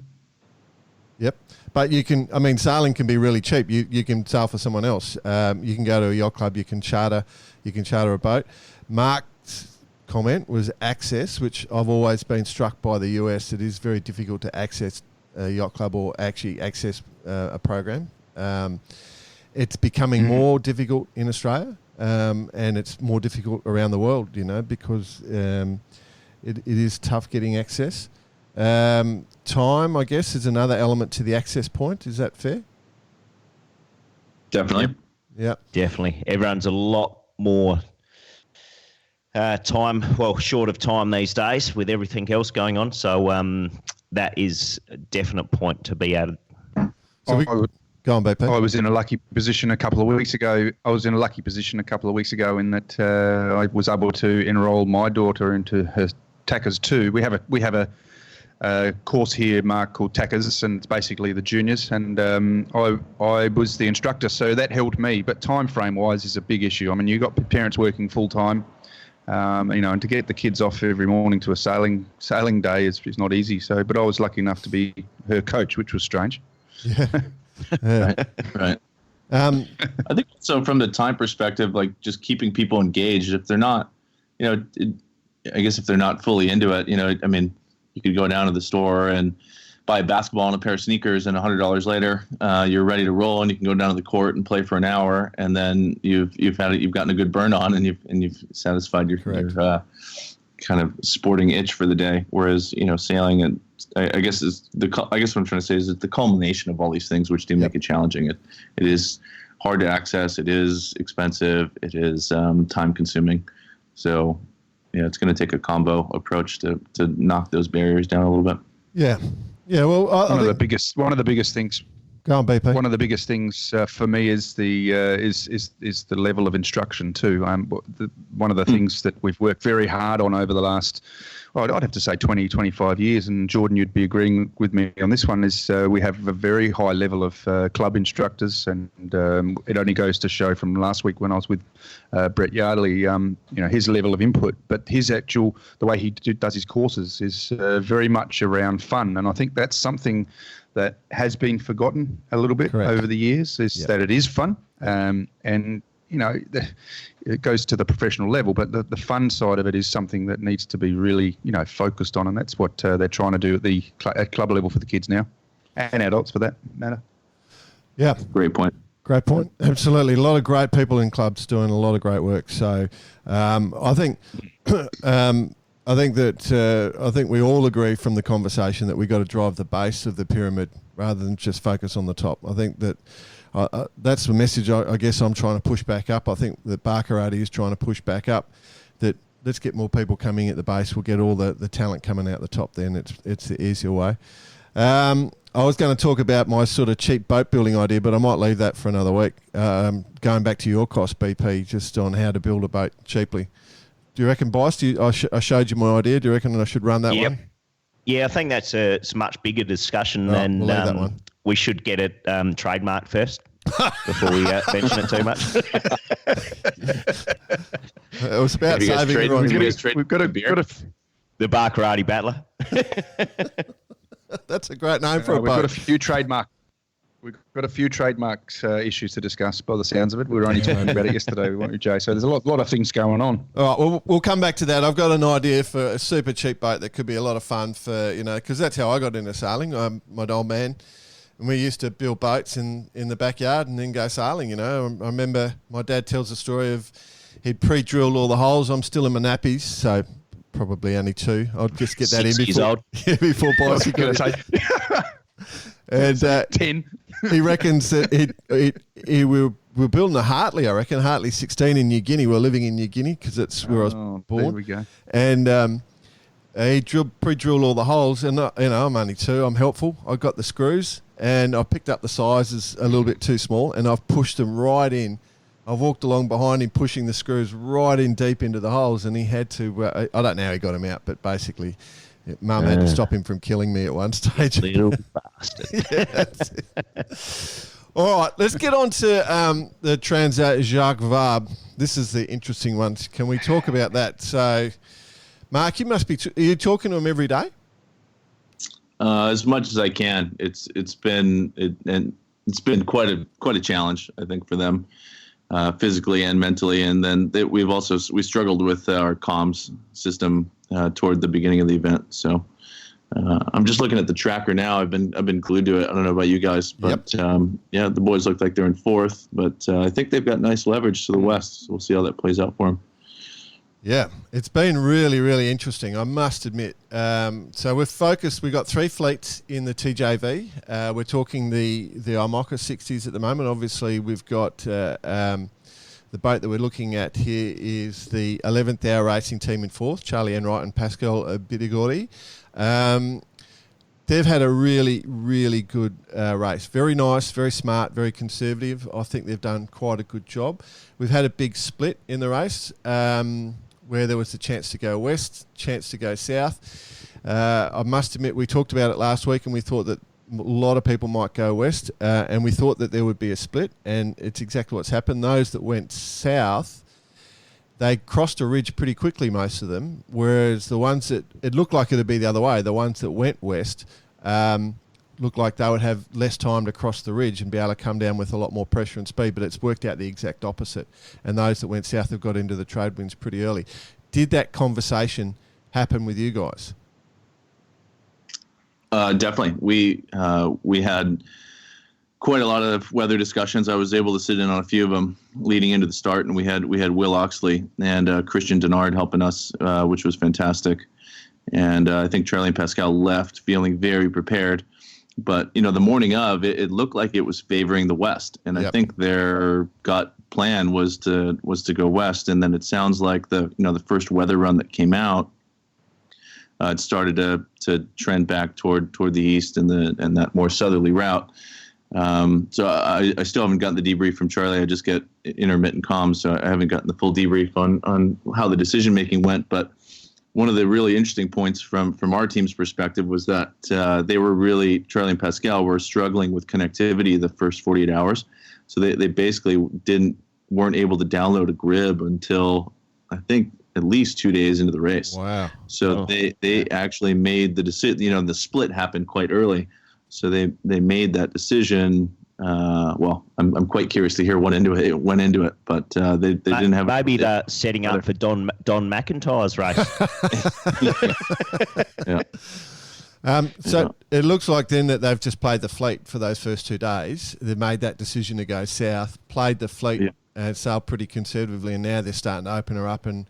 Yep. But you can, I mean, sailing can be really cheap. You can sail for someone else. You can go to a yacht club. You can charter a boat. Mark's comment was access, which I've always been struck by the US. It is very difficult to access a yacht club or actually access a program. It's becoming more difficult in Australia, and it's more difficult around the world, because it is tough getting access. Time, I guess, is another element to the access point. Is that fair? Definitely. Yeah. Definitely. Everyone's a lot more short of time these days with everything else going on. So that is a definite point to be added. So Go on, BP. I was in a lucky position a couple of weeks ago. In that I was able to enrol my daughter into her TACAs 2. We have a course here, Mark, called TACAs, and it's basically the juniors. And I was the instructor, so that helped me. But time frame wise is a big issue. I mean, you got parents working full time, and to get the kids off every morning to a sailing day is not easy. So, but I was lucky enough to be her coach, which was strange. Yeah. Yeah. Right. I think so from the time perspective, like just keeping people engaged. If they're not, I guess if they're not fully into it, I mean, you could go down to the store and buy a basketball and a pair of sneakers, and $100 later, you're ready to roll, and you can go down to the court and play for an hour, and then you've gotten a good burn on, and you've satisfied your kind of sporting itch for the day. Whereas sailing, and I guess what I'm trying to say is it's the culmination of all these things which do make it challenging. It is hard to access. It is expensive. It is time consuming. So it's going to take a combo approach to knock those barriers down a little bit. Yeah. Yeah. Well, one of the biggest things. Go on, BP. One of the biggest things for me is the level of instruction too. One of the things that we've worked very hard on over the last, I'd have to say 20, 25 years, and Jordan, you'd be agreeing with me on this one, is we have a very high level of club instructors, and it only goes to show from last week when I was with Brett Yardley, his level of input, but the way he does his courses is very much around fun, and I think that's something that has been forgotten a little bit over the years, that it is fun. And, it goes to the professional level, but the fun side of it is something that needs to be really, focused on. And that's what they're trying to do at club level for the kids now, and adults for that matter. Yeah. Great point. Great point. Absolutely. A lot of great people in clubs doing a lot of great work. So I think we all agree from the conversation that we got to drive the base of the pyramid rather than just focus on the top. I think that that's the message I guess I'm trying to push back up. I think that Barkarati is trying to push back up that let's get more people coming at the base. We'll get all the talent coming out the top then. It's the easier way. I was going to talk about my sort of cheap boat building idea, but I might leave that for another week. Going back to your cost, BP, just on how to build a boat cheaply. Do you reckon, Bryce, I showed you my idea. Do you reckon I should run that one? Yeah, I think it's a much bigger discussion than we'll leave that one. We should get it trademarked first before we mention it too much. It was about saving everyone. We've got the Bar Karate Battler. That's a great name for a boat. We've got a few trademarks issues to discuss by the sounds of it. We were only talking about it yesterday, weren't we, Jay? So there's a lot of things going on. All right, well, we'll come back to that. I've got an idea for a super cheap boat that could be a lot of fun for, because that's how I got into sailing. My old man, and we used to build boats in the backyard and then go sailing, I remember my dad tells the story of he'd pre-drilled all the holes. I'm still in my nappies, so probably only 2. I'll just get that in before Bryce got it. And 10. He reckons that we're building a Hartley, I reckon. Hartley 16 in New Guinea. We're living in New Guinea because it's where I was born. There we go. And he pre-drilled all the holes. And, I'm only 2. I'm helpful. I got the screws and I picked up the sizes a little bit too small and I've pushed them right in. I've walked along behind him, pushing the screws right in deep into the holes, and he had to, I don't know how he got him out, but basically Mum had to stop him from killing me at one stage. Little bastard. Yeah, that's it. All right, let's get on to the Transat Jacques Vabre. This is the interesting one. Can we talk about that? So, Mark, you must be. Are you talking to him every day? As much as I can. It's been quite a challenge, I think, for them, physically and mentally. And then we struggled with our comms system toward the beginning of the event. So I'm just looking at the tracker now. I've been glued to it. I don't know about you guys, but the boys look like they're in 4th. But I think they've got nice leverage to the west. So we'll see how that plays out for them. Yeah, it's been really, really interesting, I must admit. So we've focused, we've got 3 fleets in the TJV. We're talking the IMOCA 60s at the moment. Obviously, we've got the boat that we're looking at here is the 11th Hour Racing Team in 4th, Charlie Enright and Pascal Bidigori. they've had a really, really good race. Very nice, very smart, very conservative. I think they've done quite a good job. We've had a big split in the race where there was the chance to go west, chance to go south. I must admit, we talked about it last week and we thought that a lot of people might go west and we thought that there would be a split, and it's exactly what's happened. Those that went south, they crossed a ridge pretty quickly, most of them, whereas the ones that, it looked like it would be the other way, the ones that went west looked like they would have less time to cross the ridge and be able to come down with a lot more pressure and speed, but it's worked out the exact opposite. And those that went south have got into the trade winds pretty early. Did that conversation happen with you guys? Definitely. We had quite a lot of weather discussions. I was able to sit in on a few of them leading into the start, and we had Will Oxley and Christian Denard helping us, which was fantastic. And I think Charlie and Pascal left feeling very prepared. But the morning of, it looked like it was favoring the west, and I think their gut plan was to go west. And then it sounds like the first weather run that came out, it started to trend back toward the east and that more southerly route. So I still haven't gotten the debrief from Charlie. I just get intermittent comms, so I haven't gotten the full debrief on how the decision making went. But one of the really interesting points from our team's perspective was that they were really, Charlie and Pascal were struggling with connectivity the first 48 hours. So they basically weren't able to download a grid until I think at least 2 days into the race. Wow. So they actually made the decision, the split happened quite early. So they made that decision. I'm quite curious to hear what went into it, but they didn't have. Maybe they're setting up for Don McIntyre's race. Yeah. So it looks like then that they've just played the fleet for those first 2 days. They made that decision to go south, played the fleet and sailed pretty conservatively, and now they're starting to open her up. And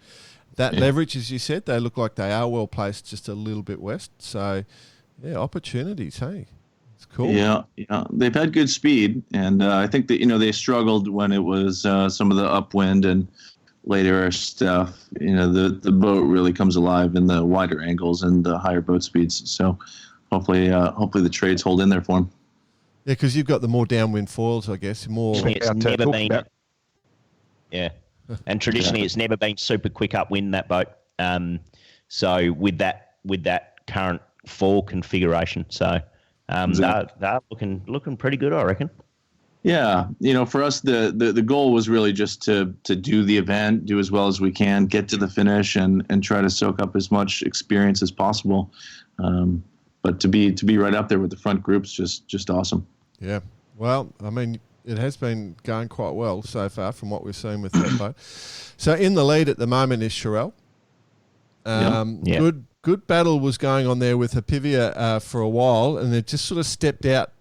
that leverage, as you said, they look like they are well placed just a little bit west. So, opportunities, hey. Cool. Yeah, they've had good speed, and I think that they struggled when it was some of the upwind and later stuff. The boat really comes alive in the wider angles and the higher boat speeds. So hopefully the trades hold in there for them. Yeah, because you've got the more downwind foils, I guess. It's never been. Yeah, and traditionally it's never been super quick upwind, that boat. So with that current foil configuration, so. They're looking pretty good, I reckon. Yeah, for us, the goal was really just to do the event, do as well as we can, get to the finish, and try to soak up as much experience as possible. But to be right up there with the front group's just awesome. Yeah, well, I mean, it has been going quite well so far from what we've seen with that boat. So in the lead at the moment is Sherelle. Good battle was going on there with Epivia for a while, and they just sort of stepped out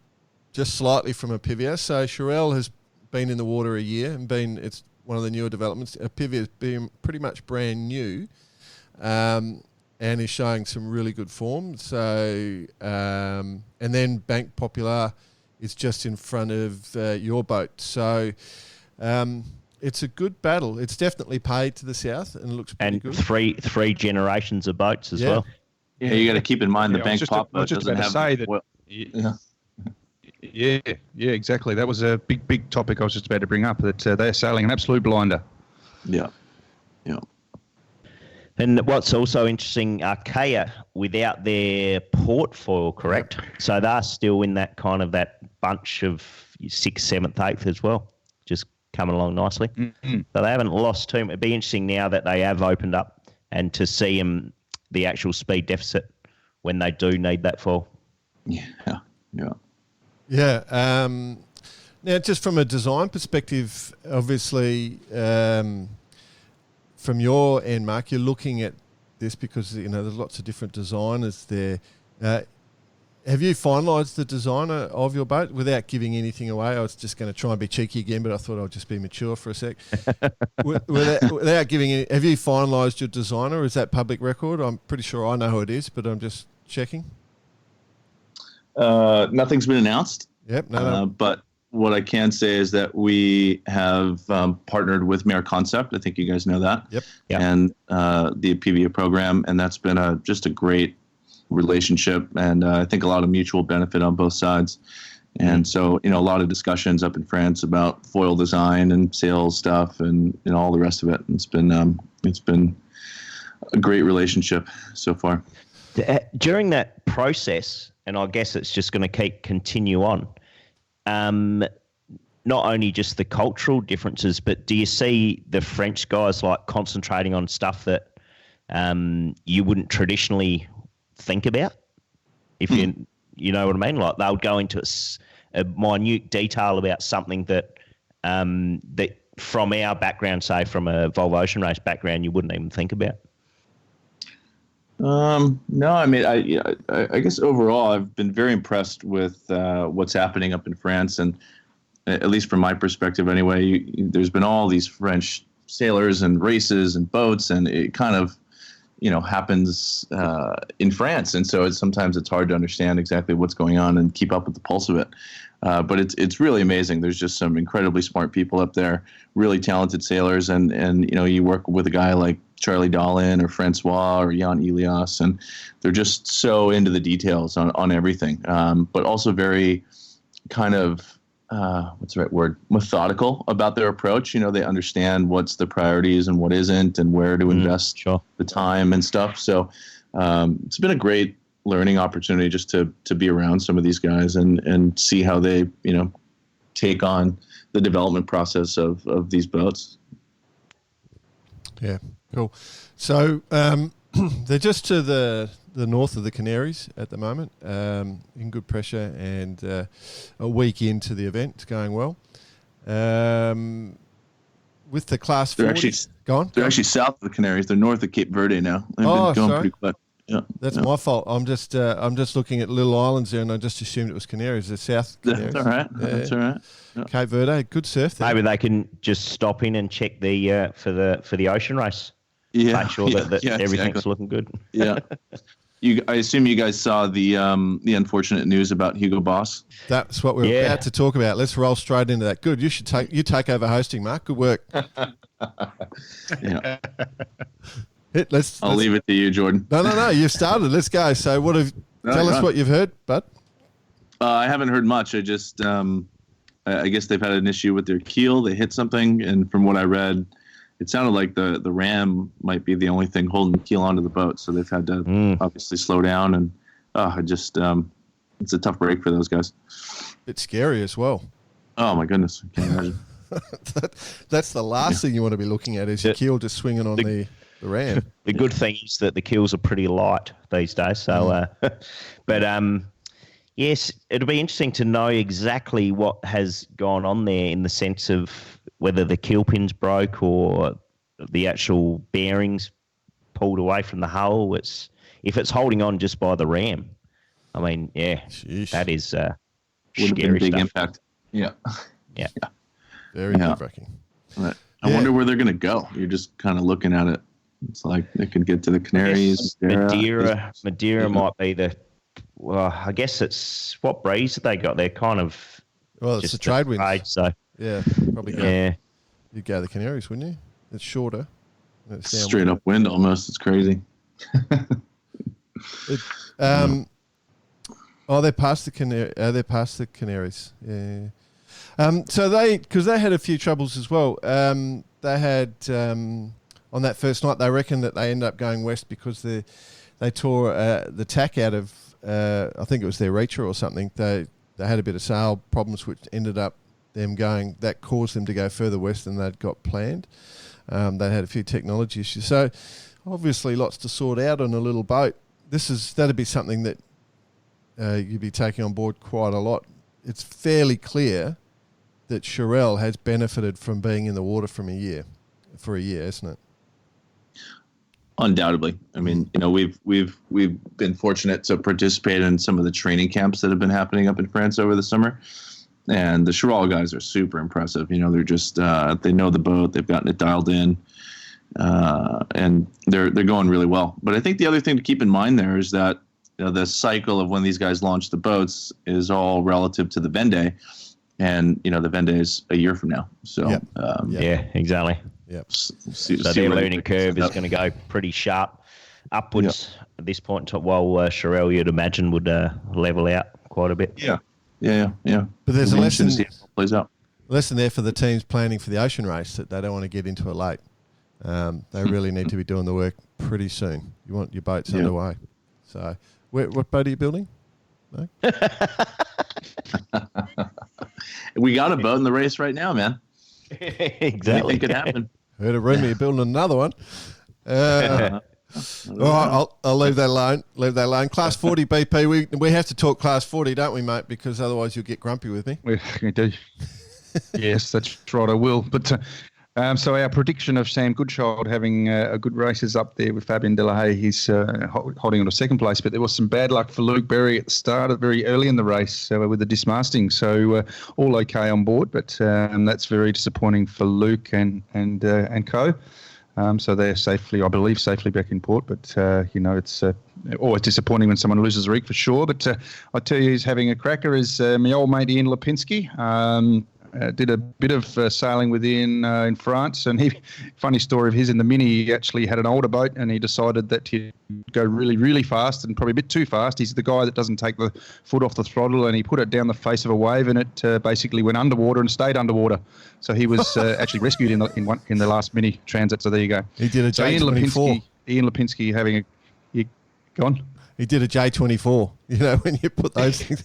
just slightly from Epivia. So Sherelle has been in the water a year and it's one of the newer developments. Epivia's been pretty much brand new and is showing some really good form. So and then Bank Popular is just in front of your boat. So it's a good battle. It's definitely paid to the south and it looks pretty good. And three generations of boats as well. Yeah, you got to keep in mind the Bank Pop boat doesn't have. Yeah, exactly. That was a big topic I was just about to bring up. That they're sailing an absolute blinder. Yeah. And what's also interesting, Archaea without their port foil, correct? Yep. So they're still in that kind of that bunch of 6th, 7th, 8th as well. Just coming along nicely. Mm-hmm. So they haven't lost too much. It'd be interesting now that they have opened up and to see them, the actual speed deficit when they do need that foil. Yeah. Now, just from a design perspective, obviously, from your end, Mark, you're looking at this because there's lots of different designers there. Have you finalised the designer of your boat without giving anything away? I was just going to try and be cheeky again, but I thought I'd just be mature for a sec. Without giving any, have you finalised your designer? Is that public record? I'm pretty sure I know who it is, but I'm just checking. Nothing's been announced. Yep. No. But what I can say is that we have partnered with Mare Concept. I think you guys know that. Yep. And the Epivia program, and that's been just a great relationship, and I think a lot of mutual benefit on both sides. And so, a lot of discussions up in France about foil design and sales stuff and all the rest of it. It's been a great relationship so far. During that process, and I guess it's just going to continue on, not only just the cultural differences, but do you see the French guys like concentrating on stuff that you wouldn't traditionally think about? If you know what I mean? Like they'll go into a minute detail about something that that from our background, say from a Volvo Ocean Race background, you wouldn't even think about. No, I mean, I guess overall, I've been very impressed with what's happening up in France, and at least from my perspective, anyway, there's been all these French sailors and races and boats, and it kind of, happens in France, and so sometimes it's hard to understand exactly what's going on and keep up with the pulse of it. But it's really amazing. There's just some incredibly smart people up there, really talented sailors, and you work with a guy like Charlie Dollin or Francois or Jan Elias, and they're just so into the details on everything, but also very kind of what's the right word? Methodical about their approach. They understand what's the priorities and what isn't, and where to invest the time and stuff. So it's been a great learning opportunity just to be around some of these guys and see how they, take on the development process of these boats. Yeah, cool. So they're just to the north of the Canaries at the moment, in good pressure, and a week into the event. It's going well. With the Class 40. They're actually south of the Canaries. They're north of Cape Verde now. They've been going pretty quick. Yeah, that's my fault. I'm just looking at little islands there, and I just assumed it was Canaries. The South Canaries. That's all right. That's all right. Yeah. Cape Verde, good surf there. Maybe they can just stop in and check the for the ocean race. Yeah, make sure that everything's looking good. Yeah. I assume you guys saw the unfortunate news about Hugo Boss. That's what we're about to talk about. Let's roll straight into that. Good. You take over hosting, Mark. Good work. Yeah. I'll leave it to you, Jordan. No. You started. Let's go. So, tell us what you've heard, bud. I haven't heard much. I just, I guess they've had an issue with their keel. They hit something, and from what I read, it sounded like the ram might be the only thing holding the keel onto the boat. So they've had to obviously slow down, and it's a tough break for those guys. It's scary as well. Oh my goodness, I can't imagine. That's the last thing you want to be looking at is your keel just swinging on the ram. The good thing is that the keels are pretty light these days. So, yes, it'll be interesting to know exactly what has gone on there in the sense of whether the keel pins broke or the actual bearings pulled away from the hull. If it's holding on just by the ram, I mean, Sheesh. That is would have scary been a big stuff. impact. Yeah. Very nerve-wracking. I wonder where they're going to go. You're just kind of looking at it. It's like they could get to the Canaries. Madeira might be the. Well, I guess it's what breeze have they got? They're kind of. Well, it's the trade winds. So yeah, probably. You'd go the Canaries, wouldn't you? It's shorter. It's straight up wind almost. It's crazy. They're past the Canaries. Yeah. So because they had a few troubles as well. They had on that first night. They reckon that they ended up going west because they tore the tack out of I think it was their reacher or something. They had a bit of sail problems, which ended up them going. That caused them to go further west than they'd got planned. They had a few technology issues. So obviously, lots to sort out on a little boat. That'd be something that you'd be taking on board quite a lot. It's fairly clear that Shirel has benefited from being in the water for a year, isn't it? Undoubtedly. I mean, we've been fortunate to participate in some of the training camps that have been happening up in France over the summer. And the Shirel guys are super impressive. They're just they know the boat, they've gotten it dialed in, and they're going really well. But I think the other thing to keep in mind there is that the cycle of when these guys launch the boats is all relative to the Vendée, and the Vendée is a year from now. So yeah, exactly. Yep. So their learning curve is going to go pretty sharp. upwards at this point, while Shirel, you'd imagine, would level out quite a bit. Yeah. But there's a lesson. Plays out. Lesson there for the teams planning for the ocean race that they don't want to get into it late. They really need to be doing the work pretty soon. You want your boats underway. So, what boat are you building? No? We got a boat in the race right now, man. Exactly. Anything could happen. Heard a rumour you're building another one. All right, I'll leave that alone. Class 40 BP. We have to talk Class 40, don't we, mate? Because otherwise you'll get grumpy with me. We do. Yes, that's right. I will. But so our prediction of Sam Goodchild having a good race is up there with Fabian Delahaye. He's holding on to second place. But there was some bad luck for Luke Berry at the start, very early in the race with the dismasting. So all okay on board, but that's very disappointing for Luke and co. So they're safely back in port. But, it's always disappointing when someone loses a rig for sure. But I tell you, who's having a cracker is my old mate Ian Lipinski. Did a bit of sailing with Ian in France. And funny story of his in the Mini, he actually had an older boat and he decided that he'd go really, really fast and probably a bit too fast. He's the guy that doesn't take the foot off the throttle, and he put it down the face of a wave and it basically went underwater and stayed underwater. So he was actually rescued in the last Mini Transat. So there you go. He did a J24. Ian Lipinski having a gone. He did a J24. You know, when you put those things.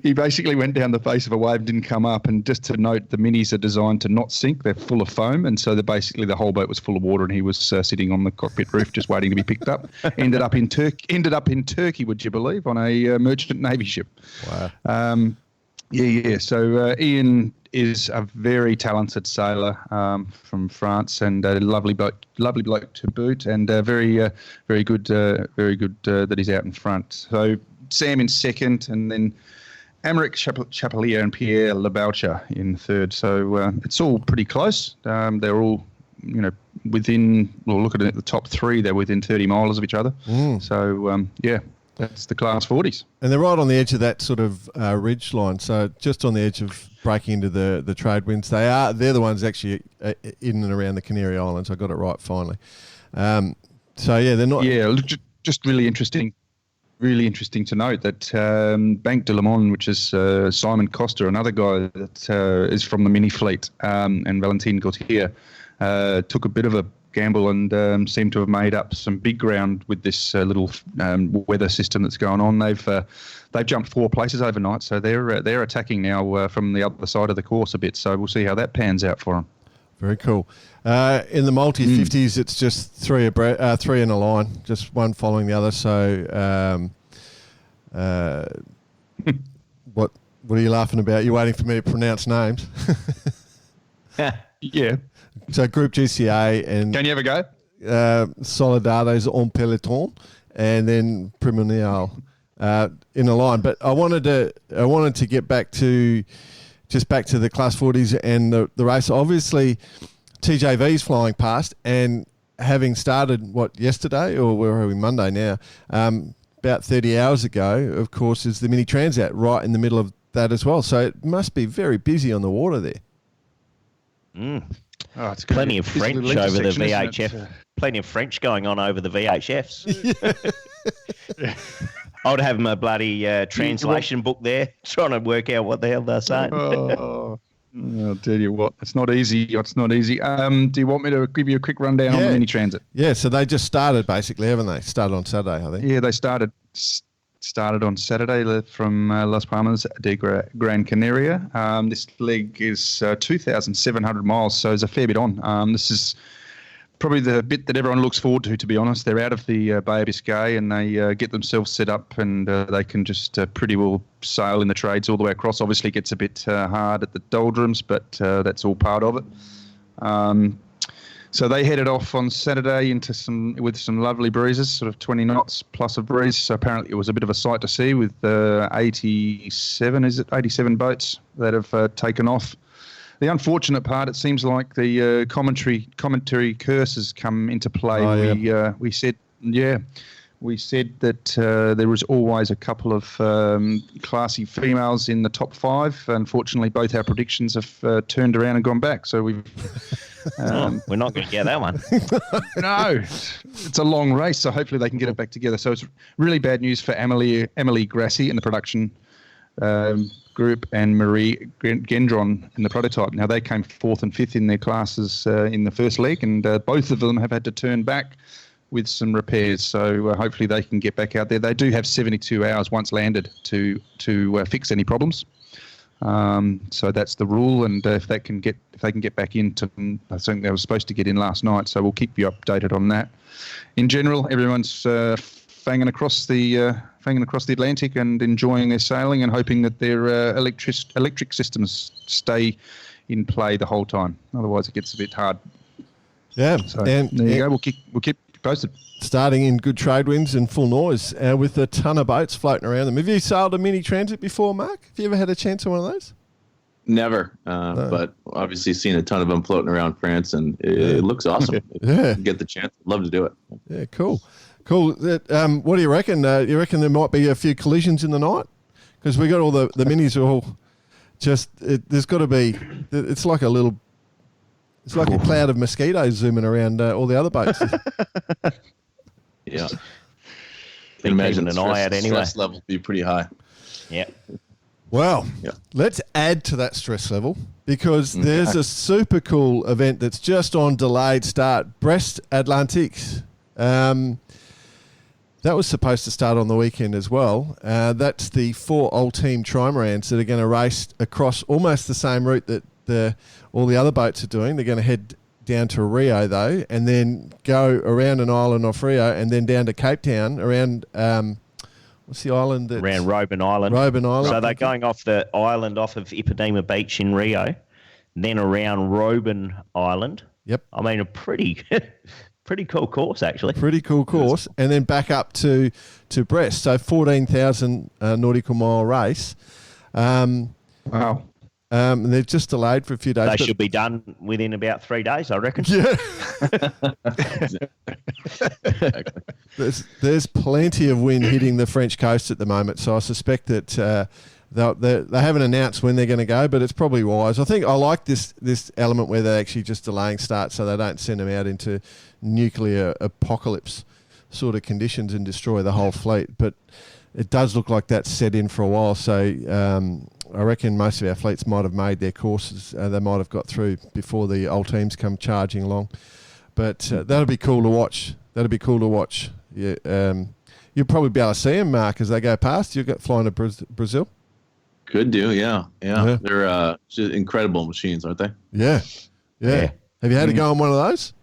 He basically went down the face of a wave, didn't come up. And just to note, the Minis are designed to not sink. They're full of foam. And so basically the whole boat was full of water, and he was sitting on the cockpit roof just waiting to be picked up. Ended up in Turkey, would you believe, on a merchant Navy ship. Wow. So Ian is a very talented sailor from France, and a lovely bloke to boot, and very good that he's out in front. So Sam in second, and then Amaric Chapelier and Pierre Leboucher in third. So it's all pretty close. They're all, within. Well, looking at the top three, they're within 30 miles of each other. So that's the Class 40s. And they're right on the edge of that sort of ridge line. So just on the edge of breaking into the trade winds. They're the ones actually in and around the Canary Islands. I got it right finally. They're not. Yeah, just really interesting. Really interesting to note that Banque de Le Monde, which is Simon Costa, another guy that is from the Mini fleet, and Valentin Gauthier, took a bit of a gamble and seem to have made up some big ground with this little weather system that's going on. They've jumped 4 places overnight, so they're attacking now from the other side of the course a bit. So we'll see how that pans out for them. Very cool. In the multi-50s, it's just three in a line, just one following the other. So what are you laughing about? You're waiting for me to pronounce names. Yeah. So Group GCA and... Can you have a go? Solidaires en Peloton, and then Primonial in a line. But I wanted to get back to the Class 40s and the race. Obviously, TJV's flying past, and having started, yesterday, or where are we, Monday now, about 30 hours ago, of course, is the Mini Transat right in the middle of that as well. So it must be very busy on the water there. Oh, it's plenty of French over the VHF. Plenty of French going on over the VHFs. Yeah. I would have my bloody translation book there, trying to work out what the hell they're saying. I'll tell you what, it's not easy. Do you want me to give you a quick rundown on the Mini Transat? Yeah, so they just started basically, haven't they? Started on Saturday, I think. Yeah, they started on Saturday from Las Palmas de Gran Canaria. This leg is 2,700 miles, so there's a fair bit on. This is probably the bit that everyone looks forward to be honest. They're out of the Bay of Biscay, and they get themselves set up, and they can just pretty well sail in the trades all the way across. Obviously, it gets a bit hard at the doldrums, but that's all part of it. So they headed off on Saturday with some lovely breezes, sort of 20 knots plus a breeze. So apparently it was a bit of a sight to see with 87 boats that have taken off. The unfortunate part, it seems like the commentary curse has come into play. We said We said that there was always a couple of classy females in the top 5. Unfortunately, both our predictions have turned around and gone back. So we've... we're not going to get that one. No, it's a long race, so hopefully they can get it back together. So it's really bad news for Emily Grassi in the production group and Marie Gendron in the prototype. Now, they came 4th and 5th in their classes in the first leg, and both of them have had to turn back with some repairs. So hopefully they can get back out there. They do have 72 hours once landed to fix any problems. So that's the rule, and if they can get back into, I think they were supposed to get in last night. So we'll keep you updated on that. In general, everyone's fanging across the Atlantic and enjoying their sailing and hoping that their electric systems stay in play the whole time. Otherwise, it gets a bit hard. Yeah, so there you go. We'll keep you posted. Starting in good trade winds and full noise with a ton of boats floating around them. Have you sailed a Mini Transat before, Mark? Have you ever had a chance on one of those? Never, but obviously seen a ton of them floating around France, and it looks awesome. Yeah. Get the chance, love to do it. Yeah, cool. What do you reckon? You reckon there might be a few collisions in the night? Because we got all the minis are all just. There's got to be. It's like a little. It's like a cloud of mosquitoes zooming around all the other boats. Yeah. Can imagine an eye out anyway. Stress level be pretty high. Yeah. Well, let's add to that stress level because there's a super cool event that's just on delayed start, Brest Atlantiques. That was supposed to start on the weekend as well. That's the 4 old team trimarans that are going to race across almost the same route that all the other boats are doing. They're going to head down to Rio, though, and then go around an island off Rio and then down to Cape Town around... what's the island? Around Robben Island. Robben Island. So they're going off the island off of Ep20 Beach in Rio, then around Robben Island. Yep. I mean, a pretty cool course, actually. Pretty cool course. And then back up to Brest. So 14,000 nautical mile race. Wow. And they're just delayed for a few days. They should be done within about 3 days, I reckon. Yeah. There's plenty of wind hitting the French coast at the moment, so I suspect that they haven't announced when they're going to go, but it's probably wise. I think I like this element where they're actually just delaying start so they don't send them out into nuclear apocalypse sort of conditions and destroy the whole fleet. But it does look like that's set in for a while, so I reckon most of our fleets might have made their courses. They might have got through before the old teams come charging along. But that'll be cool to watch. Yeah, you'll probably be able to see them, Mark, as they go past. You'll get flying to Brazil. Could do, yeah. They're just incredible machines, aren't they? Yeah. Have you had to go on one of those?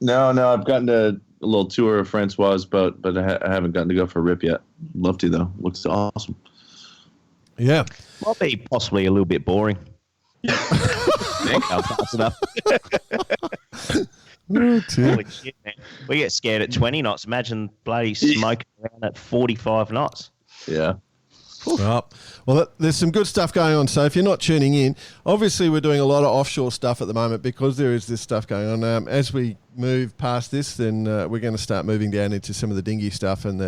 No. I've gotten a little tour of Francois, but I haven't gotten to go for a rip yet. Love to, though. Looks awesome. Yeah. Might be possibly a little bit boring. I'll pass it up. Holy shit, man. We get scared at 20 knots. Imagine bloody smoking around at 45 knots. Yeah. Well, there's some good stuff going on. So if you're not tuning in, obviously we're doing a lot of offshore stuff at the moment because there is this stuff going on. As we move past this, then we're going to start moving down into some of the dinghy stuff and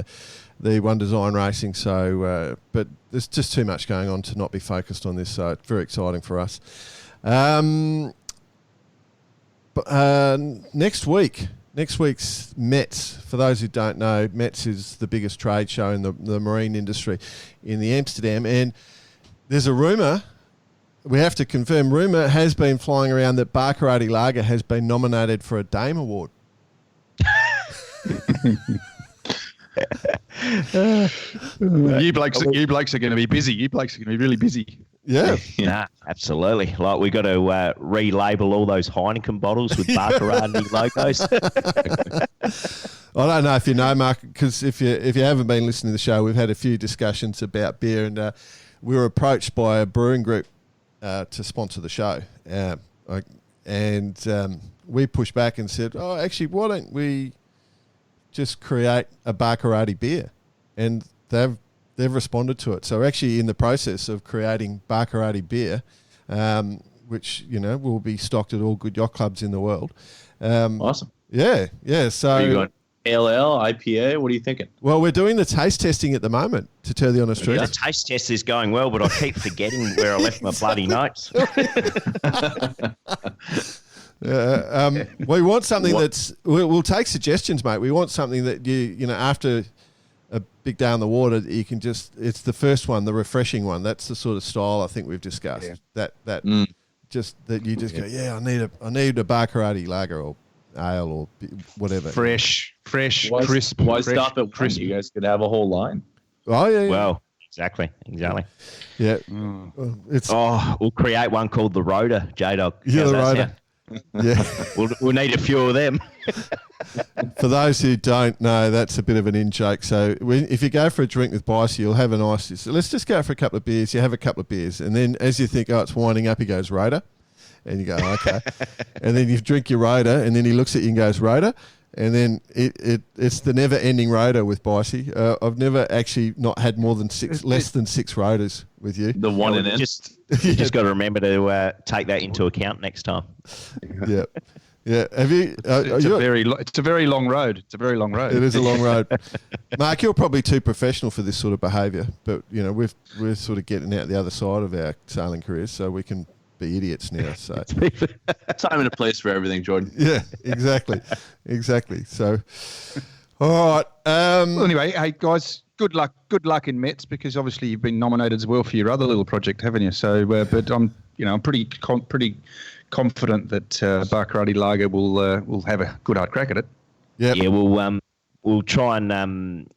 the One Design racing. So, but there's just too much going on to not be focused on this. So it's very exciting for us. Next week's METS, for those who don't know, METS is the biggest trade show in the marine industry in the Amsterdam. And there's a rumour, we have to confirm, rumour has been flying around that Barcarati Lager has been nominated for a Dame Award. You blokes are going to be busy. You blokes are going to be really busy. Yeah. Nah, absolutely. Like, we got to relabel all those Heineken bottles with Barcarati logos. I don't know if you know, Mark, because if you haven't been listening to the show, we've had a few discussions about beer, and we were approached by a brewing group to sponsor the show. And we pushed back and said, oh, actually, why don't we just create a Barcarati beer? And they've responded to it. So we're actually in the process of creating Barcarati beer, which, will be stocked at all good yacht clubs in the world. Awesome. Yeah. So Are you LL, IPA? What are you thinking? Well, we're doing the taste testing at the moment, to tell you honest truth. The taste test is going well, but I keep forgetting where I left my bloody notes. We want something that's. We'll take suggestions, mate. We want something that you know, after a big day on the water, you can just. It's the first one, the refreshing one. That's the sort of style I think we've discussed. Yeah. Just that you just go, yeah, I need a Baccarati lager or ale or whatever. Fresh, crisp. Why stop at crisp? You guys could have a whole line. Oh yeah. Well, exactly. Yeah. We'll create one called the Rhoda, J-Dog. Yeah, the Rhoda. Yeah. We'll need a few of them. For those who don't know, that's a bit of an in-joke. So if you go for a drink with Bicey, you'll have a nice... So let's just go for a couple of beers. You have a couple of beers. And then as you think, it's winding up, he goes, Rhoda. And you go, okay. And then you drink your Rhoda, and then he looks at you and goes, Rhoda. And then it's the never-ending Rhoda with Bicey. I've never actually not had less than 6 Rhodas with you. The one in it. You just got to remember to take that into account next time. Yeah. Yeah, have you? It's a very long road. It's a very long road. It is a long road. Mark, you're probably too professional for this sort of behaviour, but you know we're sort of getting out the other side of our sailing careers, so we can be idiots now. So time and a place for everything, Jordan. Yeah, exactly. So, all right. Well, anyway, hey guys, good luck in Mets, because obviously you've been nominated as well for your other little project, haven't you? So, but I'm pretty confident that Baccarati Lager will have a good hard crack at it. Yeah. Yeah, we'll try and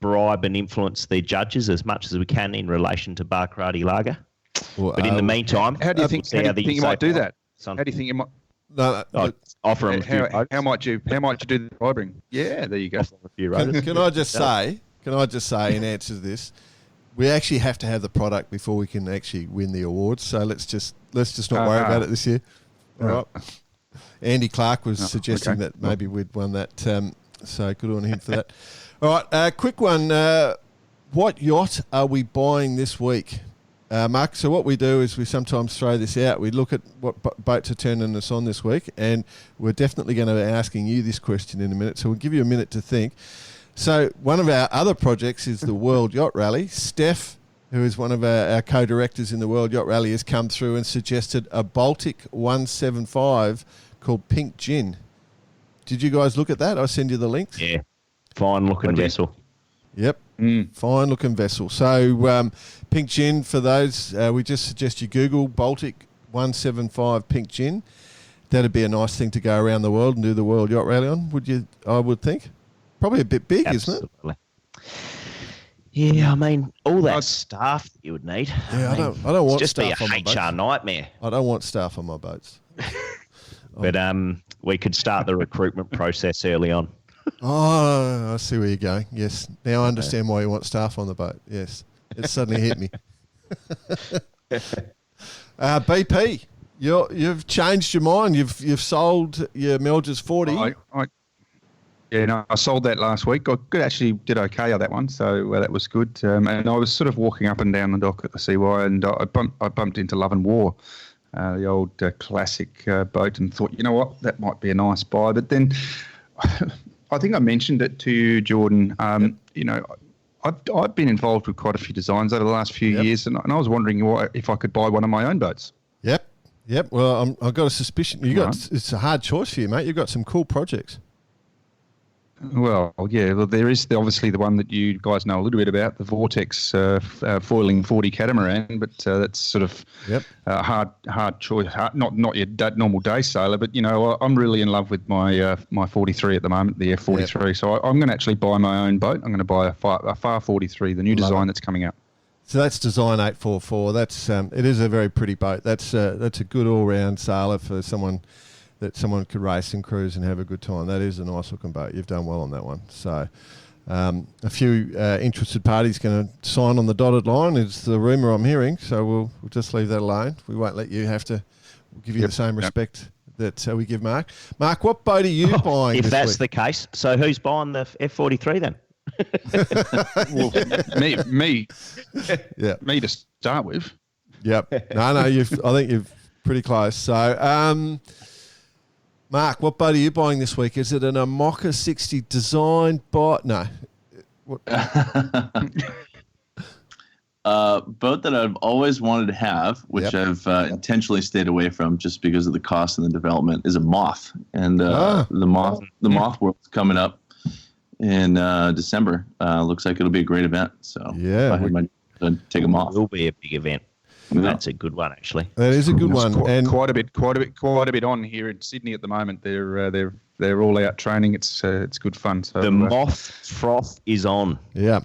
bribe and influence the judges as much as we can in relation to Baccarati Lager. Well, but in the meantime, how do you think you might do that? How do you think you might? Offer them a few votes. How might you do the bribing? Yeah, there you go. Can I just say in answer to this, we actually have to have the product before we can actually win the awards. So let's just not worry about it this year. All right. Andy Clark was suggesting that maybe we'd won that. So good on him for that. All right, quick one. What yacht are we buying this week? Mark, so what we do is we sometimes throw this out. We look at what boats are turning us on this week, and we're definitely going to be asking you this question in a minute. So we'll give you a minute to think. So one of our other projects is the World Yacht Rally. Steph, who is one of our co-directors in the World Yacht Rally, has come through and suggested a Baltic 175 called Pink Gin. Did you guys look at that? I'll send you the links. Yeah, fine-looking vessel. Yep, fine-looking vessel. So Pink Gin, for those, we just suggest you Google Baltic 175 Pink Gin. That'd be a nice thing to go around the world and do the World Yacht Rally on, would you? I would think. Probably a bit big, Absolutely. Isn't it? Yeah, I mean, all that staff that you would need. Yeah, I don't want just staff be on my a boats. HR nightmare. I don't want staff on my boats. But we could start the recruitment process early on. Oh, I see where you're going. Yes, now I understand why you want staff on the boat. Yes, it suddenly hit me. BP, you've changed your mind. You've sold your Melges 40. I sold that last week. I actually did okay on that one, so that was good. And I was sort of walking up and down the dock at the CY, and I bumped into Love and War, the old classic boat, and thought, you know what, that might be a nice buy. But then I think I mentioned it to you, Jordan. You know, I've been involved with quite a few designs over the last few years, and I was wondering if I could buy one of my own boats. Yep. Well, I've got a suspicion. It's a hard choice for you, mate. You've got some cool projects. Well, yeah. Well, there is obviously the one that you guys know a little bit about, the Vortex foiling 40 catamaran, but that's sort of a hard choice. Not your normal day sailor, but you know, I'm really in love with my 43 at the moment, the F43. Yep. So I'm going to actually buy my own boat. I'm going to buy a Far 43, the new design that's coming out. So that's Design 844. That's it is a very pretty boat. That's a good all-round sailor for someone could race and cruise and have a good time. That is a nice looking boat. You've done well on that one. So a few interested parties going to sign on the dotted line is the rumour I'm hearing. So we'll just leave that alone. We won't let you have to. We'll give you the same respect that we give Mark. Mark, what boat are you buying if this that's week? the case? So who's buying the F43 then? Well, me to start with. Yep. No, I think you've pretty close. So, Mark, what boat are you buying this week? Is it an Amoca 60 designed by... No. Boat that I've always wanted to have, which I've intentionally stayed away from just because of the cost and the development, is a Moth. And the Moth World's coming up in December. Looks like it'll be a great event. So if I had my take a Moth. It will be a big event. Yeah. That's a good one, actually. That is a good one. Quite a bit on here in Sydney at the moment. They're all out training. It's good fun. So the Moth froth is on. Yeah.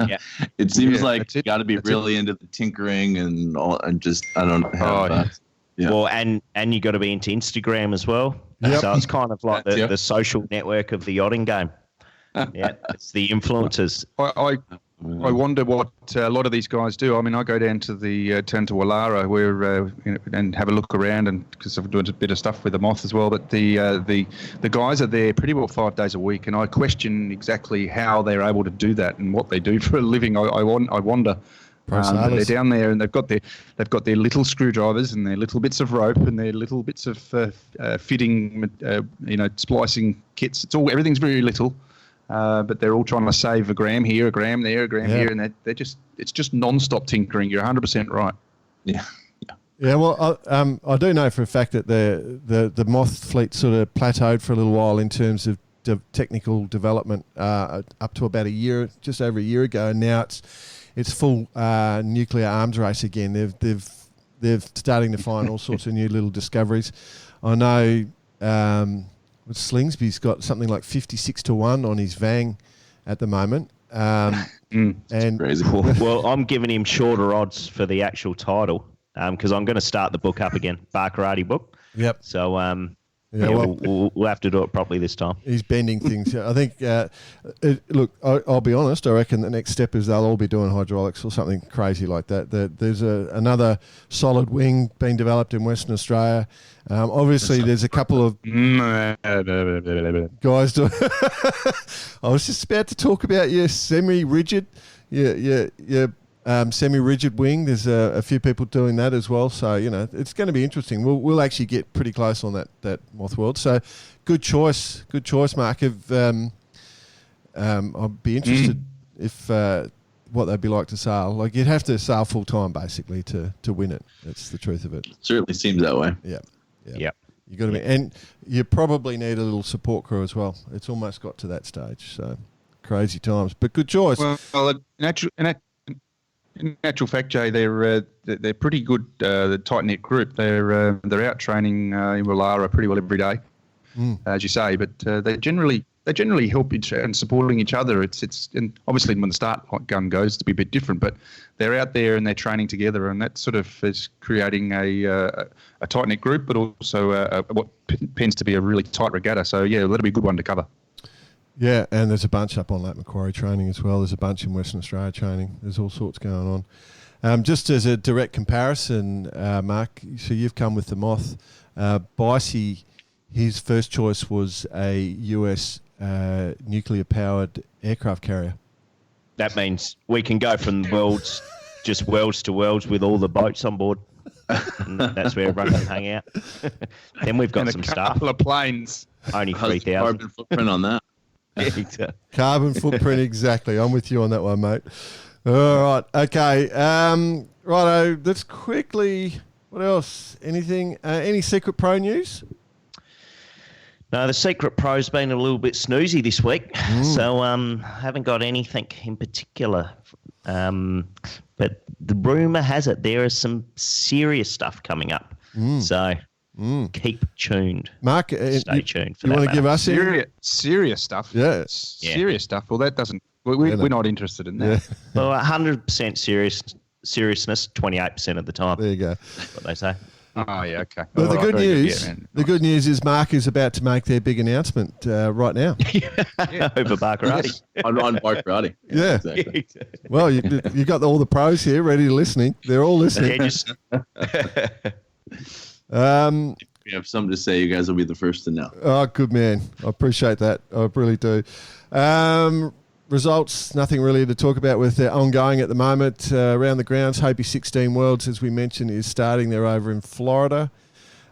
Yeah. It seems like you got to be really into the tinkering and all, and just I don't have. Yeah. Well, and you got to be into Instagram as well. Yep. So it's kind of like the social network of the yachting game. Yeah, it's the influencers. I wonder what a lot of these guys do. I mean, I go down to Wallara where and have a look around, and because I'm doing a bit of stuff with the Moth as well. But the guys are there pretty well 5 days a week, and I question exactly how they're able to do that and what they do for a living. I wonder. They're down there and they've got their little screwdrivers and their little bits of rope and their little bits of fitting, splicing kits. Everything's very little. But they're all trying to save a gram here, a gram there, a gram here, and it's just non-stop tinkering. You're 100% right. Yeah. Yeah, well, I do know for a fact that the Moth fleet sort of plateaued for a little while in terms of technical development up to about just over a year ago, and now it's full nuclear arms race again. They're starting to find all sorts of new little discoveries. I know. Slingsby's got something like 56-1 on his Vang at the moment. And crazy. Well, I'm giving him shorter odds for the actual title because I'm going to start the book up again, Barkarati book. Yep. So we'll have to do it properly this time. He's bending things. I think, look, I'll be honest, I reckon the next step is they'll all be doing hydraulics or something crazy like that. There's another solid wing being developed in Western Australia. Obviously, there's a couple of guys doing... I was just about to talk about your semi-rigid, your semi-rigid wing. There's a few people doing that as well. So, it's going to be interesting. We'll actually get pretty close on that Moth World. So, good choice, Mark. I'd be interested if what they'd be like to sail. Like, you'd have to sail full time, basically, to win it. That's the truth of it. Certainly seems that way. Yeah. Yep. You got to be, and you probably need a little support crew as well. It's almost got to that stage. So, crazy times. But good choice. Well, in actual fact, Jay, they're pretty good. The tight knit group. They're out training in Wallara pretty well every day, as you say. But they generally help each and supporting each other. It's and obviously when the start gun goes, to be a bit different. But they're out there and they're training together, and that sort of is creating a tight knit group, but also what tends to be a really tight regatta. So yeah, that'll be a good one to cover. Yeah, and there's a bunch up on Lake Macquarie training as well. There's a bunch in Western Australia training. There's all sorts going on. Just as a direct comparison, Mark, so you've come with the Moth. Bicey, his first choice was a US nuclear-powered aircraft carrier. That means we can go from worlds to worlds with all the boats on board. And that's where everyone can hang out. Then we've got some stuff. A couple of planes. Only 3,000. Carbon footprint on that. Carbon footprint, exactly. I'm with you on that one, mate. All right. Okay. Righto. Let's quickly... What else? Anything? Any Secret Pro news? No, the Secret Pro's been a little bit snoozy this week. So haven't got anything in particular. But the rumour has it there is some serious stuff coming up. So... keep tuned. Mark, stay tuned for you that. Want to give us serious stuff? Yeah. Serious stuff. Well, that doesn't. We're not interested in that. Yeah. Well, 100% seriousness, 28% of the time. There you go. That's what they say. Oh yeah, okay. But the good news, good news is Mark is about to make their big announcement right now. Over Barkarati. on Barkarati. Yeah. Exactly. Well, you got all the pros here ready to listening. They're all listening. If you have something to say, you guys will be the first to know. Oh, good man. I appreciate that. I really do. Results, nothing really to talk about with ongoing at the moment. Around the grounds, Hopi 16 Worlds, as we mentioned, is starting. They're over in Florida.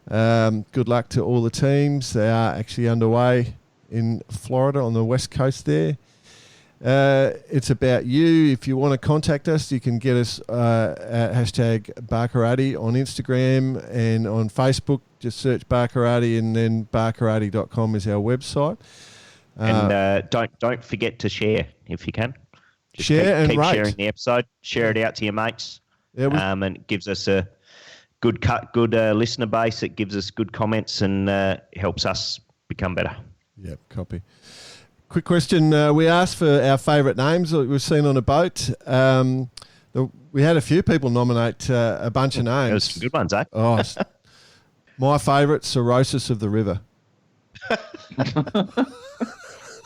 Good luck to all the teams. They are actually underway in Florida on the west coast there. It's about you. If you want to contact us, you can get us at hashtag Barkarati on Instagram and on Facebook. Just search Barkarati, and then barkarati.com is our website. And don't forget to share if you can. Just share keep and rate. sharing the episode. Share it out to your mates. Yeah, and it gives us a good listener base. It gives us good comments and helps us become better. Yep, copy. Quick question. We asked for our favourite names that we've seen on a boat. We had a few people nominate a bunch of names. There's some good ones, eh? Oh, my favourite, Cirrhosis of the River.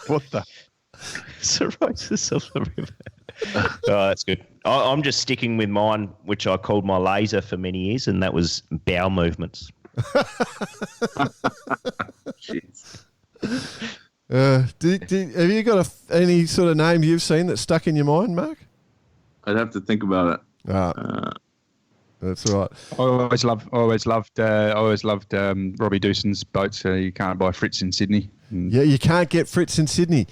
What the? Cirrhosis of the River. Oh, that's good. I'm just sticking with mine, which I called my laser for many years, and that was bowel movements. Jeez. Have you got any sort of name you've seen that stuck in your mind, Mark? I'd have to think about it. That's all right. I always loved Robbie Dewson's boats. You can't buy Fritz in Sydney. Yeah, you can't get Fritz in Sydney.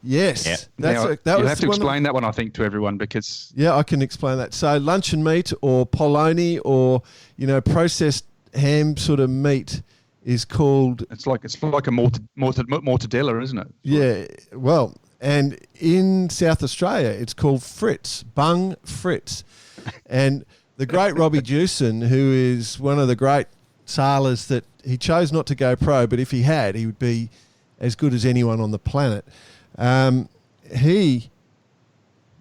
Yes. Yeah. You have to one explain that one, I think, to everyone because... Yeah, I can explain that. So luncheon meat or polony or, processed ham sort of meat is called... It's like a mortadella, isn't it? Yeah, well, and in South Australia, it's called Fritz, bung Fritz. And the great Robbie Dewson, who is one of the great sailors that he chose not to go pro, but if he had, he would be as good as anyone on the planet. He,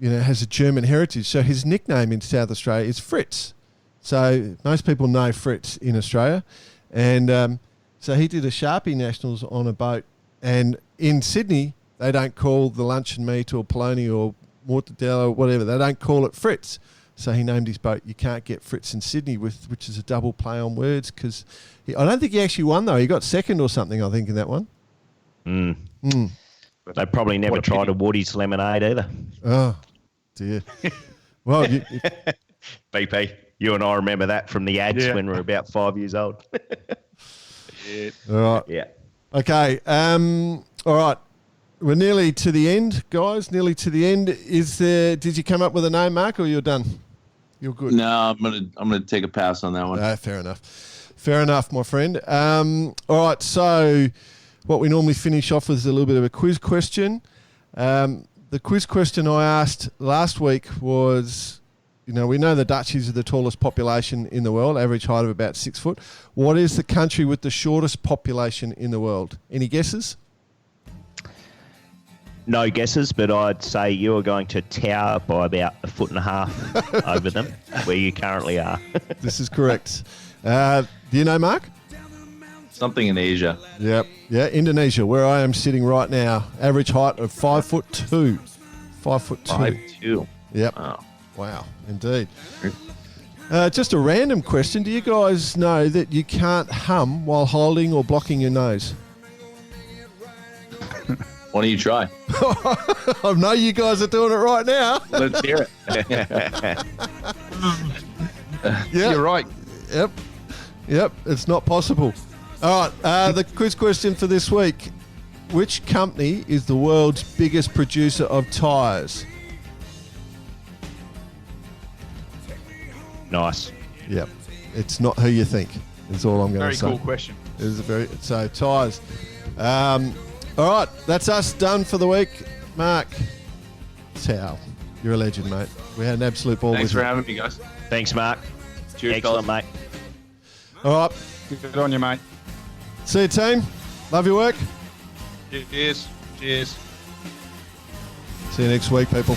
has a German heritage, so his nickname in South Australia is Fritz. So most people know Fritz in Australia. And so he did a Sharpie Nationals on a boat. And in Sydney, they don't call the luncheon meat or polony or mortadella or whatever, they don't call it Fritz. So he named his boat You Can't Get Fritz in Sydney, which is a double play on words. Because I don't think he actually won, though. He got second or something, I think, in that one. They probably never tried a Woody's lemonade either. Oh, dear. Well, BP, you and I remember that from the ads when we were about 5 years old. Yeah. All right. Yeah. Okay. All right. We're nearly to the end, guys. Nearly to the end. Did you come up with a name, Mark, or you're done? You're good. No, I'm gonna take a pass on that one. Fair enough. Fair enough, my friend. All right. So what we normally finish off with is a little bit of a quiz question. The quiz question I asked last week was, we know the Dutchies are the tallest population in the world, average height of about 6 foot. What is the country with the shortest population in the world? Any guesses? No guesses, but I'd say you are going to tower by about 1.5 feet over them, where you currently are. This is correct. Do you know, Mark? Something in Asia. Yep. Yeah, Indonesia, where I am sitting right now. Average height of 5'2". 5'2". 5'2". Yep. Oh. Wow, indeed. Just a random question. Do you guys know that you can't hum while holding or blocking your nose? Why don't you try? I know you guys are doing it right now. Let's hear it. Yeah. You're right. Yep, it's not possible. All right, the quiz question for this week. Which company is the world's biggest producer of tyres? Nice. Yep. It's not who you think, is all I'm going to say. Very cool question. So, tyres. All right, that's us done for the week. Mark, Tao, you're a legend, mate. We had an absolute ball Thanks with for you. having me, guys. Thanks, Mark. Cheers, Excellent, fellas. mate. All right, Good on you, mate. see you, team. Love your work. Cheers. See you next week, people.